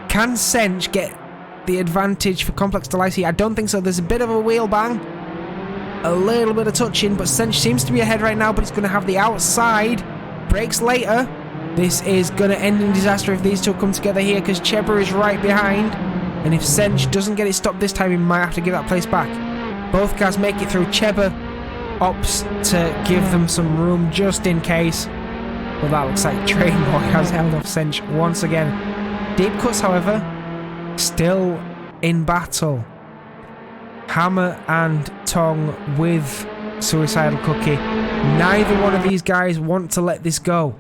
Can Sench get the advantage for Complex Delicy? I don't think so. There's a bit of a wheel bang. A little bit of touching, but Sench seems to be ahead right now, but it's going to have the outside. Brakes later. This is going to end in disaster if these two come together here, because Cheber is right behind. And if Sench doesn't get it stopped this time, he might have to give that place back. Both cars make it through. Cheber opts to give them some room just in case. Well, that looks like Train Boy has held off Sench once again. Deep Cuts, however, still in battle. Hammer and Tong with Suicidal Cookie. Neither one of these guys want to let this go.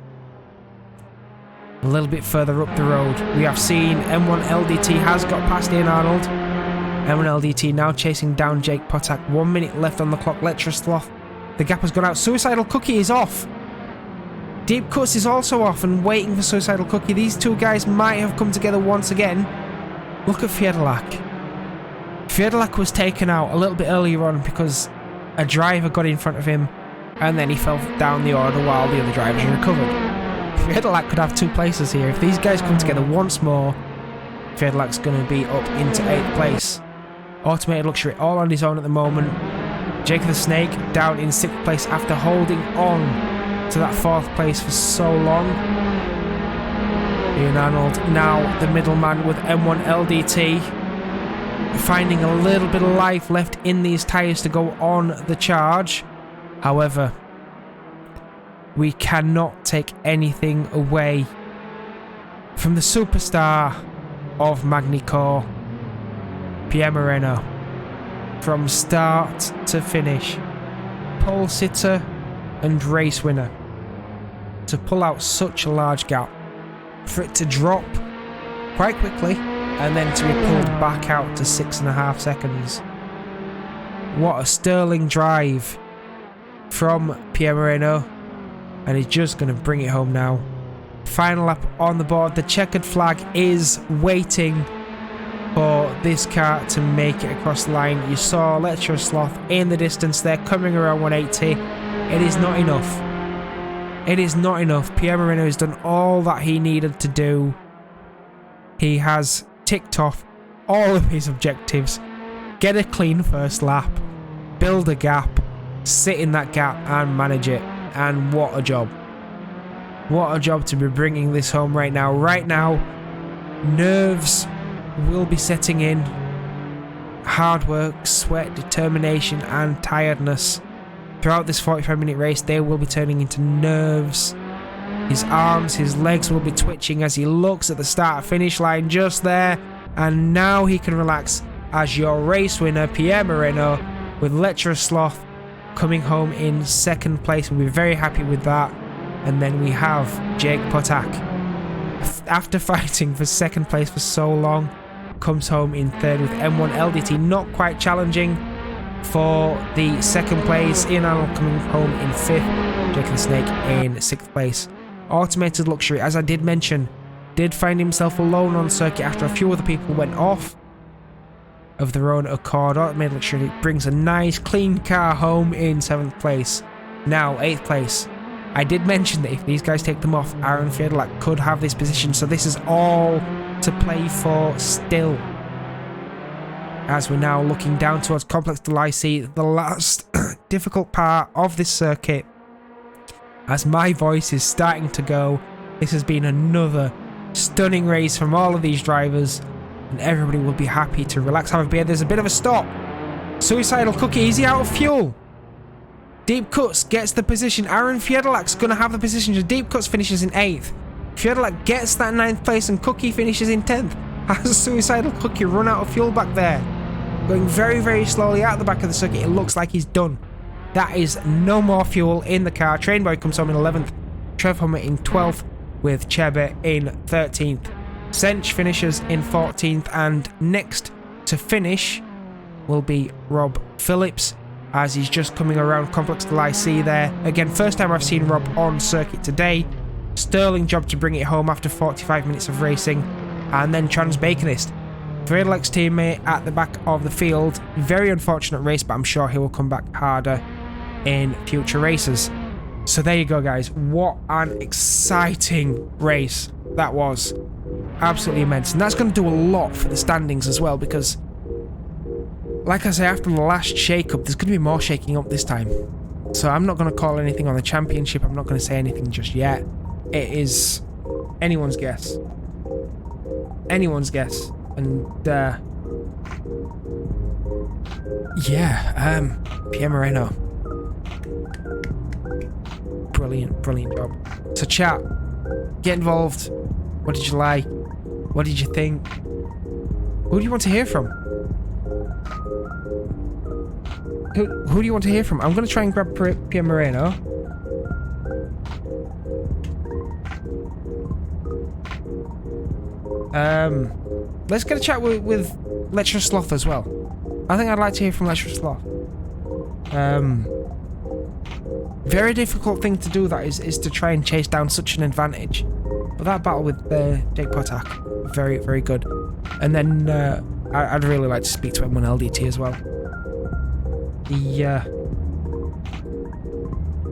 A little bit further up the road, we have seen M1 LDT has got past Ian Arnold. M1 LDT now chasing down Jake Potak. 1 minute left on the clock. Leclerc Sloth, the gap has gone out. Suicidal Cookie is off. Deep Cuts is also off and waiting for Suicidal Cookie. These two guys might have come together once again. Look at Fiedelac. Fiedelac was taken out a little bit earlier on because a driver got in front of him and then he fell down the order while the other drivers recovered. Fiedelac could have 2 places here. If these guys come together once more, Fiedelac's going to be up into 8th place. Automated Luxury all on his own at the moment. Jake the Snake down in 6th place after holding on to that 4th place for so long. Ian Arnold now the middleman with M1 LDT, finding a little bit of life left in these tyres to go on the charge. However, we cannot take anything away from the superstar of Magny Cours, Pierre Moreno. From start to finish, pole sitter and race winner. To pull out such a large gap, for it to drop quite quickly and then to be pulled back out to 6.5 seconds. What a sterling drive from Pierre Moreno, and he's just going to bring it home now. Final lap on the board. The checkered flag is waiting for this car to make it across the line. You saw Lecture Sloth in the distance there, coming around 180. It is not enough. It is not enough. Pierre Moreno has done all that he needed to do. He has ticked off all of his objectives. Get a clean first lap, build a gap, sit in that gap and manage it. And what a job. What a job to be bringing this home right now. Right now, nerves will be setting in. Hard work, sweat, determination and tiredness. Throughout this 45-minute race, they will be turning into nerves. His arms, his legs will be twitching as he looks at the start-finish line just there. And now he can relax as your race winner, Pierre Moreno, with Lecture Sloth coming home in 2nd place. We'll be very happy with that. And then we have Jake Potak, after fighting for 2nd place for so long, comes home in 3rd with M1 LDT, not quite challenging for the 2nd place. Ian Arnold coming home in 5th, Jake the Snake in 6th place. Automated Luxury, as I did mention, did find himself alone on circuit after a few other people went off of their own accord. Automated Luxury brings a nice clean car home in 7th place. Now 8th place. I did mention that if these guys take them off, Aaron Fiedelac could have this position, so this is all to play for still. As we're now looking down towards Complex de l'IC, the last difficult part of this circuit. As my voice is starting to go, this has been another stunning race from all of these drivers, and everybody will be happy to relax, have a beer. There's a bit of a stop. Suicidal Cookie, is he out of fuel? Deep Cuts gets the position. Aaron Fiedelac's going to have the position. Deep Cuts finishes in 8th. Fiedelac gets that 9th place and Cookie finishes in 10th. Has Suicidal Cookie run out of fuel back there? Going very, very slowly out the back of the circuit. It looks like he's done. That is no more fuel in the car. Trainboy comes home in 11th. Trev Hummer in 12th with Chebe in 13th. Sench finishes in 14th, and next to finish will be Rob Phillips, as he's just coming around Complex de l'IC there. Again, first time I've seen Rob on circuit today. Sterling job to bring it home after 45 minutes of racing. And then Transbaconist, Fiedelac's teammate at the back of the field. Very unfortunate race, but I'm sure he will come back harder in future races. So there you go, guys. What an exciting race that was. Absolutely immense. And that's going to do a lot for the standings as well, because like I say, after the last shake-up, there's going to be more shaking up this time. So I'm not going to call anything on the championship. I'm not going to say anything just yet. It is anyone's guess. Anyone's guess. And, yeah, Pierre Moreno. Brilliant, brilliant job. So chat, get involved. What did you like? What did you think? Who do you want to hear from? Who do you want to hear from? I'm going to try and grab Pierre Moreno. Let's get a chat with Lecture Sloth as well. I think I'd like to hear from Lecture Sloth. Very difficult thing to do, that is to try and chase down such an advantage. But that battle with Jake Potak, very, very good. And then I'd really like to speak to M1 LDT as well.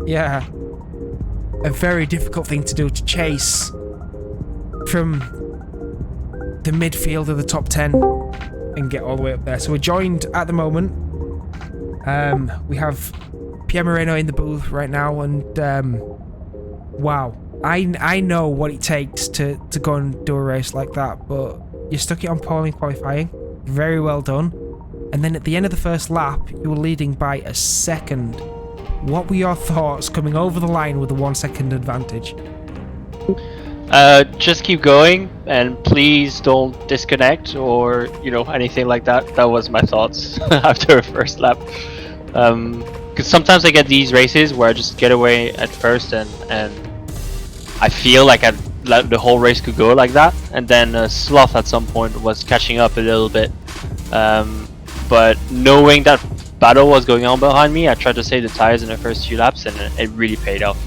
Yeah, a very difficult thing to do, to chase from the midfield of the top 10 and get all the way up there. So we're joined at the moment. We have Pierre Moreno in the booth right now, and wow, I know what it takes to go and do a race like that, but you stuck it on pole in qualifying. Very well done. And then at the end of the first lap, you were leading by a second. What were your thoughts coming over the line with a 1 second advantage? Just keep going, and please don't disconnect or anything like that. That was my thoughts after the first lap. Because sometimes I get these races where I just get away at first, and I feel like the whole race could go like that, and then Sloth at some point was catching up a little bit. But knowing that battle was going on behind me, I tried to save the tires in the first few laps, and it really paid off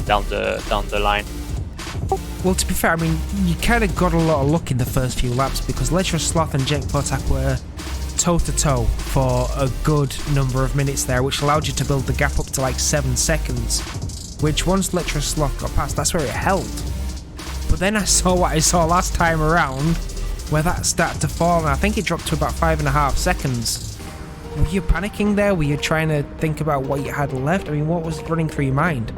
down the line. Well, to be fair, I mean, you kind of got a lot of luck in the first few laps because Ledger Sloth and Jake Potak were toe-to-toe for a good number of minutes there, which allowed you to build the gap up to like 7 seconds, which once Ledger Sloth got past, that's where it held. But then I saw what I saw last time around, where that started to fall, and I think it dropped to about 5.5 seconds. Were you panicking there? Were you trying to think about what you had left? I mean, what was running through your mind?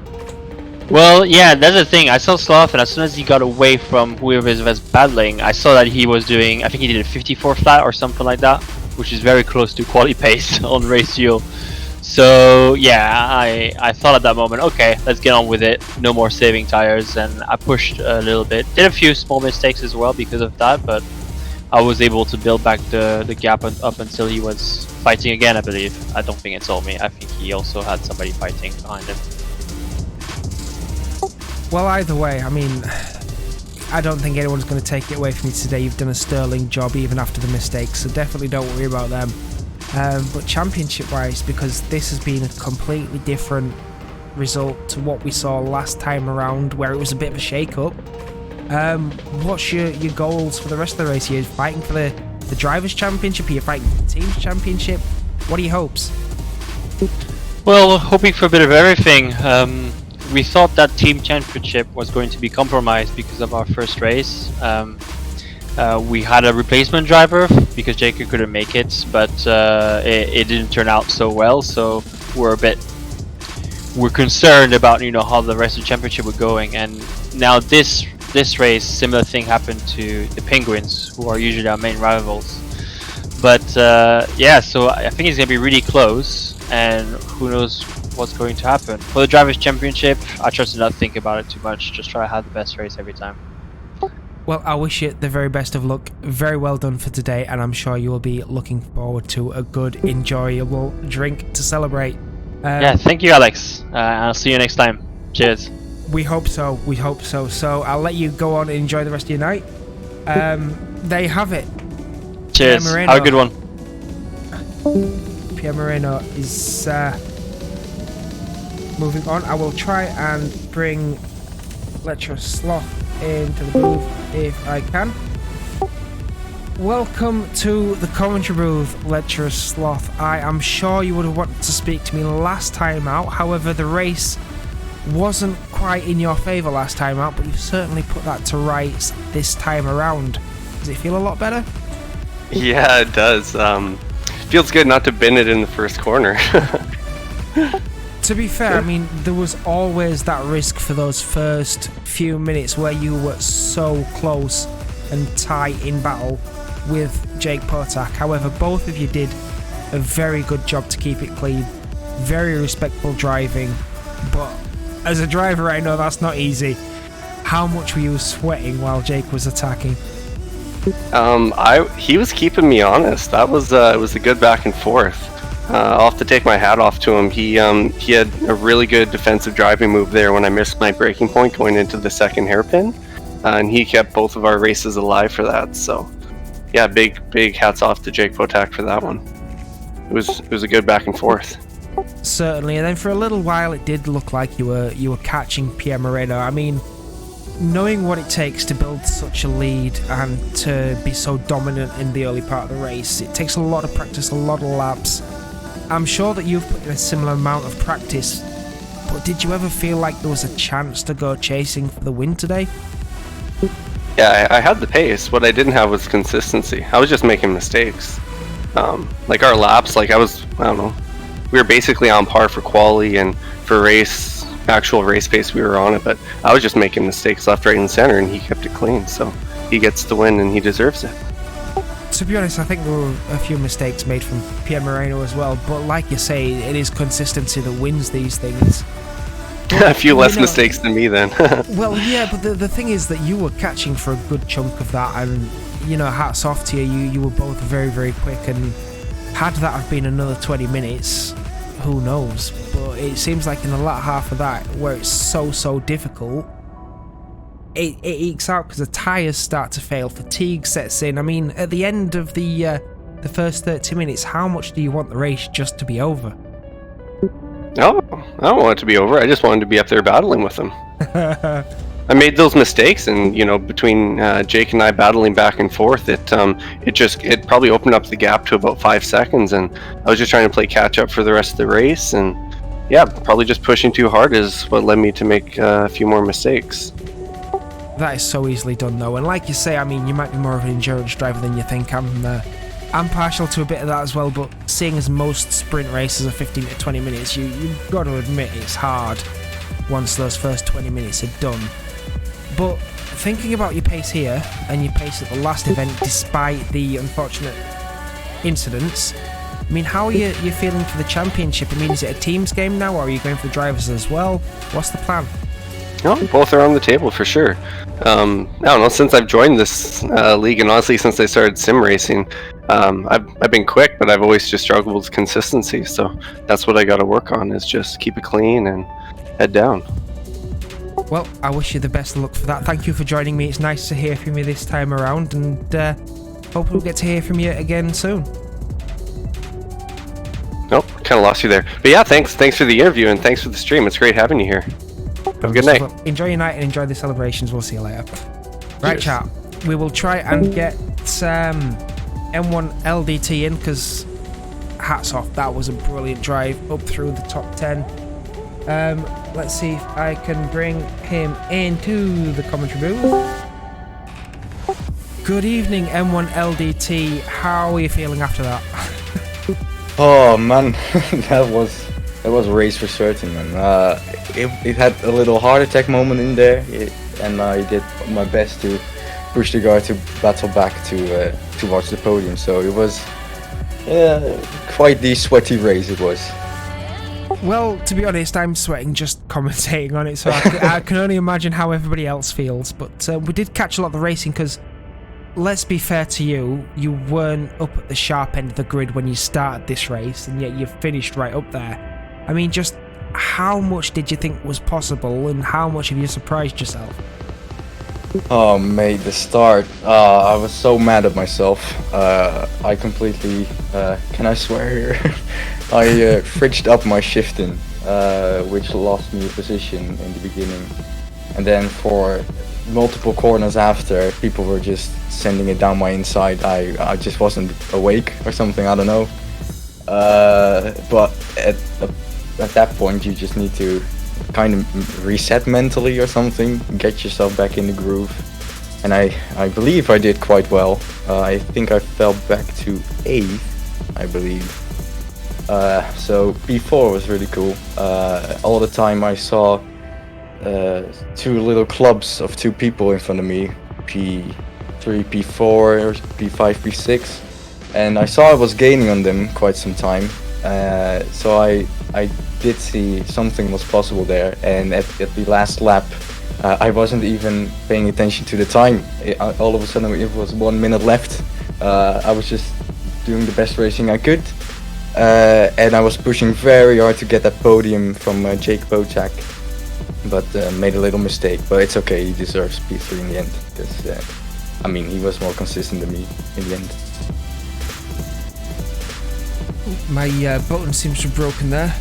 Well, yeah, that's the thing. I saw Sloth, and as soon as he got away from whoever was battling, I saw that he was doing, I think he did a 54 flat or something like that, which is very close to quality pace on race fuel. So yeah, I thought at that moment, okay, let's get on with it. No more saving tires, and I pushed a little bit. Did a few small mistakes as well because of that, but I was able to build back the gap up until he was fighting again, I believe. I don't think it's all me. I think he also had somebody fighting behind him. Well, either way, I mean, I don't think anyone's going to take it away from you today. You've done a sterling job even after the mistakes, so definitely don't worry about them. But championship-wise, because this has been a completely different result to what we saw last time around, where it was a bit of a shake-up, what's your goals for the rest of the race? Are you fighting for the Drivers' Championship? Are you fighting for the Team's Championship? What are your hopes? Well, hoping for a bit of everything. We thought that Team Championship was going to be compromised because of our first race. We had a replacement driver because Jacob couldn't make it, but it didn't turn out so well. So we're concerned about how the rest of the championship were going. And now this race, similar thing happened to the Penguins, who are usually our main rivals. But yeah, so I think it's gonna be really close, and who knows what's going to happen. For the Drivers' Championship, I try to not think about it too much, just try to have the best race every time. Well, I wish you the very best of luck. Very well done for today, and I'm sure you will be looking forward to a good, enjoyable drink to celebrate. Yeah, thank you, Alex. I'll see you next time. Cheers. We hope so. We hope so. So I'll let you go on and enjoy the rest of your night. There you have it. Cheers. Have a good one. Pierre Moreno is moving on. I will try and bring Lecturer Sloth into the booth if I can. Welcome to the commentary booth, Lecturer Sloth. I am sure you would have wanted to speak to me last time out. However, the race wasn't quite in your favour last time out, but you've certainly put that to rights this time around. Does it feel a lot better? Yeah, it does. Feels good not to bin it in the first corner. To be fair, I mean, there was always that risk for those first few minutes where you were so close and tight in battle with Jake Potak. However, both of you did a very good job to keep it clean. Very respectful driving, but as a driver, I know that's not easy. How much were you sweating while Jake was attacking? He was keeping me honest. That was it was a good back and forth. I'll have to take my hat off to him. He had a really good defensive driving move there when I missed my braking point going into the second hairpin, and he kept both of our races alive for that. So, yeah, big hats off to Jake Potak for that one. It was a good back and forth. Certainly, and then for a little while it did look like you were catching Pierre Moreno. I mean, knowing what it takes to build such a lead and to be so dominant in the early part of the race, it takes a lot of practice, a lot of laps. I'm sure that you've put in a similar amount of practice, but did you ever feel like there was a chance to go chasing for the win today? Yeah, I had the pace. What I didn't have was consistency. I was just making mistakes. Like our laps, I don't know, we were basically on par for quali, and for actual race pace we were on it, but I was just making mistakes left, right, and center, and he kept it clean, so he gets the win and he deserves it. To be honest, I think there were a few mistakes made from Pierre Moreno as well, but like you say, it is consistency that wins these things. A few less mistakes than me then. Well, yeah, but the thing is that you were catching for a good chunk of that, and hats off to you. You were both very, very quick, and had that have been another 20 minutes, who knows? But it seems like in the latter half of that, where it's so difficult, it ekes out because the tyres start to fail, fatigue sets in. I mean, at the end of the first 30 minutes, how much do you want the race just to be over? No, I don't want it to be over. I just wanted to be up there battling with him. I made those mistakes, and between Jake and I battling back and forth, it probably opened up the gap to about 5 seconds, and I was just trying to play catch up for the rest of the race, and yeah, probably just pushing too hard is what led me to make a few more mistakes. That is so easily done though, and like you say, I mean, you might be more of an endurance driver than you think. I'm partial to a bit of that as well, but seeing as most sprint races are 15 to 20 minutes, you've got to admit it's hard once those first 20 minutes are done. But thinking about your pace here, and your pace at the last event, despite the unfortunate incidents, I mean, how are you feeling for the championship? I mean, is it a teams game now, or are you going for the drivers as well? What's the plan? No, both are on the table for sure. I don't know, since I've joined this league, and honestly since I started sim racing, I've been quick, but I've always just struggled with consistency, so that's what I got to work on, is just keep it clean and head down. Well, I wish you the best of luck for that. Thank you for joining me. It's nice to hear from you this time around, and hope we'll get to hear from you again soon. Nope, kind of lost you there. But yeah, thanks for the interview, and thanks for the stream. It's great having you here. Have a good night. Enjoy your night and enjoy the celebrations. We'll see you later. Right, chat. We will try and get M1 LDT in, because hats off, that was a brilliant drive up through the top 10. Let's see if I can bring him into the commentary booth. Good evening, M1 LDT. How are you feeling after that? Oh man, that was a race for certain, man. It had a little heart attack moment in there, and I did my best to push the guy to battle back towards the podium. So it was quite the sweaty race. It was. Well, to be honest, I'm sweating just commentating on it, so I can only imagine how everybody else feels. But we did catch a lot of the racing, because let's be fair to you, you weren't up at the sharp end of the grid when you started this race, and yet you finished right up there. I mean, just how much did you think was possible, and how much have you surprised yourself? Oh mate, the start, I was so mad at myself. I completely, can I swear here? I fridged up my shifting, which lost me a position in the beginning. And then for multiple corners after, people were just sending it down my inside. I just wasn't awake or something, I don't know. But at that point you just need to kind of reset mentally or something, get yourself back in the groove. And I believe I did quite well. I think I fell back to 8th, I believe. So P4 was really cool. All the time I saw two little clubs of two people in front of me, P3, P4, or P5, P6. And I saw I was gaining on them quite some time. So I did see something was possible there, and at the last lap I wasn't even paying attention to the time. All of a sudden it was 1 minute left. I was just doing the best racing I could, and I was pushing very hard to get that podium from Jake Bochak, but made a little mistake. But it's okay, he deserves P3 in the end, because I mean, he was more consistent than me in the end. My button seems to have broken there.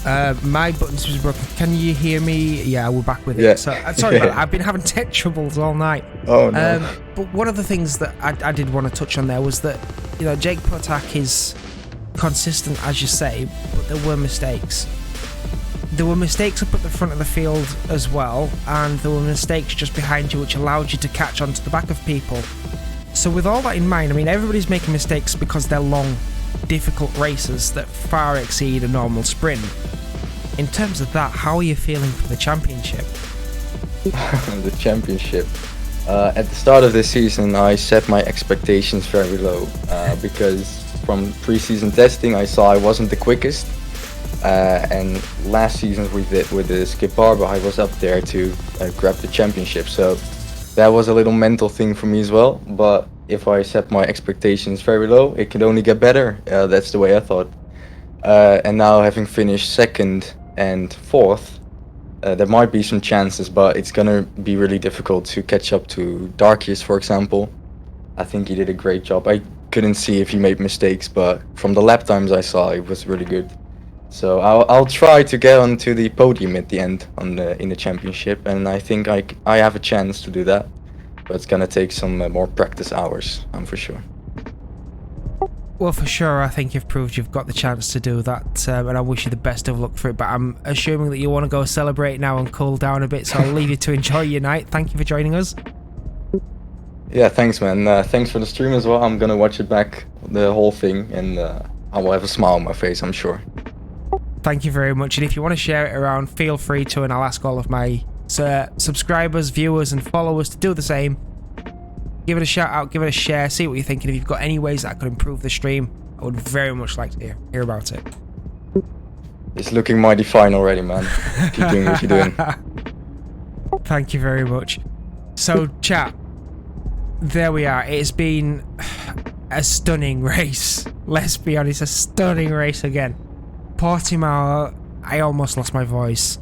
My buttons was broken. Can you hear me? Yeah, we're back with it. Yeah. So sorry about that. I've been having tech troubles all night. Oh no. But one of the things that I did want to touch on there was that, you know, Jake Potak is consistent, as you say, but there were mistakes. There were mistakes up at the front of the field as well, and there were mistakes just behind you which allowed you to catch onto the back of people. So with all that in mind, I mean, everybody's making mistakes because they're long, difficult races that far exceed a normal sprint. In terms of that, how are you feeling for the championship? The championship. At the start of this season, I set my expectations very low because from pre-season testing, I saw I wasn't the quickest. And last season with the Skip Barber, I was up there to grab the championship. So that was a little mental thing for me as well. But if I set my expectations very low, it could only get better. That's the way I thought. And now having finished second and fourth, there might be some chances, but it's gonna be really difficult to catch up to Darkius, for example. I think he did a great job. I couldn't see if he made mistakes, but from the lap times I saw, it was really good. So I'll try to get onto the podium at the end in the championship, and I think I have a chance to do that. But it's gonna take some more practice hours, I'm for sure. Well, for sure, I think you've proved you've got the chance to do that, and I wish you the best of luck for it. But I'm assuming that you want to go celebrate now and cool down a bit, so I'll leave you to enjoy your night. Thank you for joining us. Yeah, thanks, man. Thanks for the stream as well. I'm gonna watch it back, the whole thing, and I will have a smile on my face, I'm sure. Thank you very much, and if you want to share it around, feel free to, and I'll ask all of my subscribers, viewers and followers to do the same. Give it a shout out, give it a share, see what you're thinking. If you've got any ways that could improve the stream, I would very much like to hear about it. It's looking mighty fine already, man. Keep doing what you're doing. Thank you very much. So, chat, there we are. It's been a stunning race. Let's be honest, a stunning race again. Portimao, I almost lost my voice.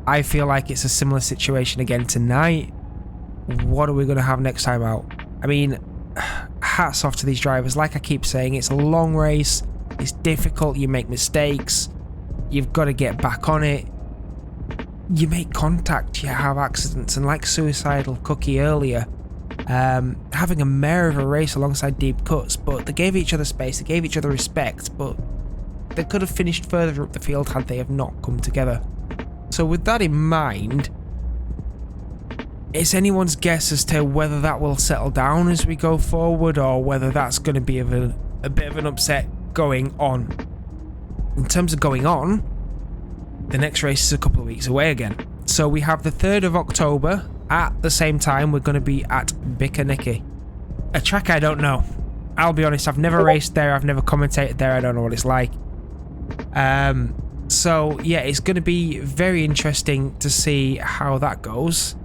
I feel like it's a similar situation again tonight. What are we going to have next time out? I mean, hats off to these drivers. Like I keep saying, it's a long race. It's difficult. You make mistakes. You've got to get back on it. You make contact. You have accidents. And like Suicidal Cookie earlier, having a mare of a race alongside Deep Cuts, but they gave each other space. They gave each other respect. But they could have finished further up the field had they have not come together. So with that in mind, it's anyone's guess as to whether that will settle down as we go forward, or whether that's going to be a bit of an upset going on. In terms of going on, the next race is a couple of weeks away again. So we have the 3rd of October. At the same time, we're going to be at Bikaniki, a track I don't know. I'll be honest, I've never raced there, I've never commentated there, I don't know what it's like. So yeah, it's going to be very interesting to see how that goes.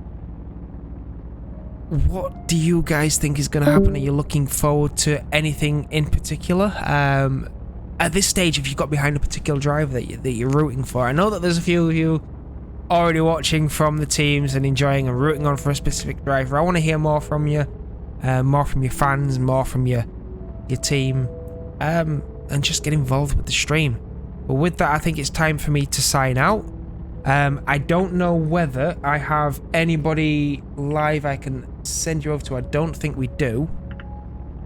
What do you guys think is going to happen? Are you looking forward to anything in particular? At this stage, have you got behind a particular driver that you're rooting for? I know that there's a few of you already watching from the teams and enjoying and rooting on for a specific driver. I want to hear more from you, more from your fans, more from your team, and just get involved with the stream. But with that, I think it's time for me to sign out. I don't know whether I have anybody live I can send you over to. I don't think we do.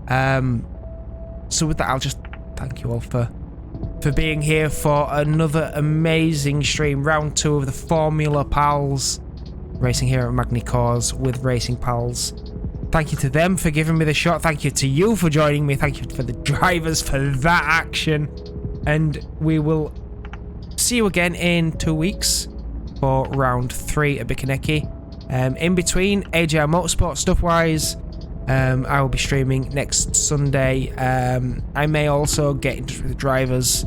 So with that, I'll just thank you all for being here for another amazing stream. Round 2 of the Formula Pals racing here at Magny Cours with Racing Pals. Thank you to them for giving me the shot. Thank you to you for joining me. Thank you for the drivers for that action. And we will see you again in 2 weeks for round 3 at Bikaniki. In between, AJR Motorsport stuff-wise, I will be streaming next Sunday. I may also get in touch with the drivers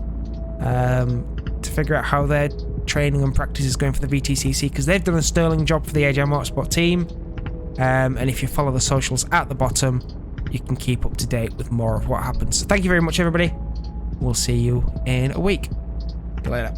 to figure out how their training and practice is going for the VTCC, because they've done a sterling job for the AJR Motorsport team. And if you follow the socials at the bottom, you can keep up to date with more of what happens. So thank you very much, everybody. We'll see you in a week. See you later.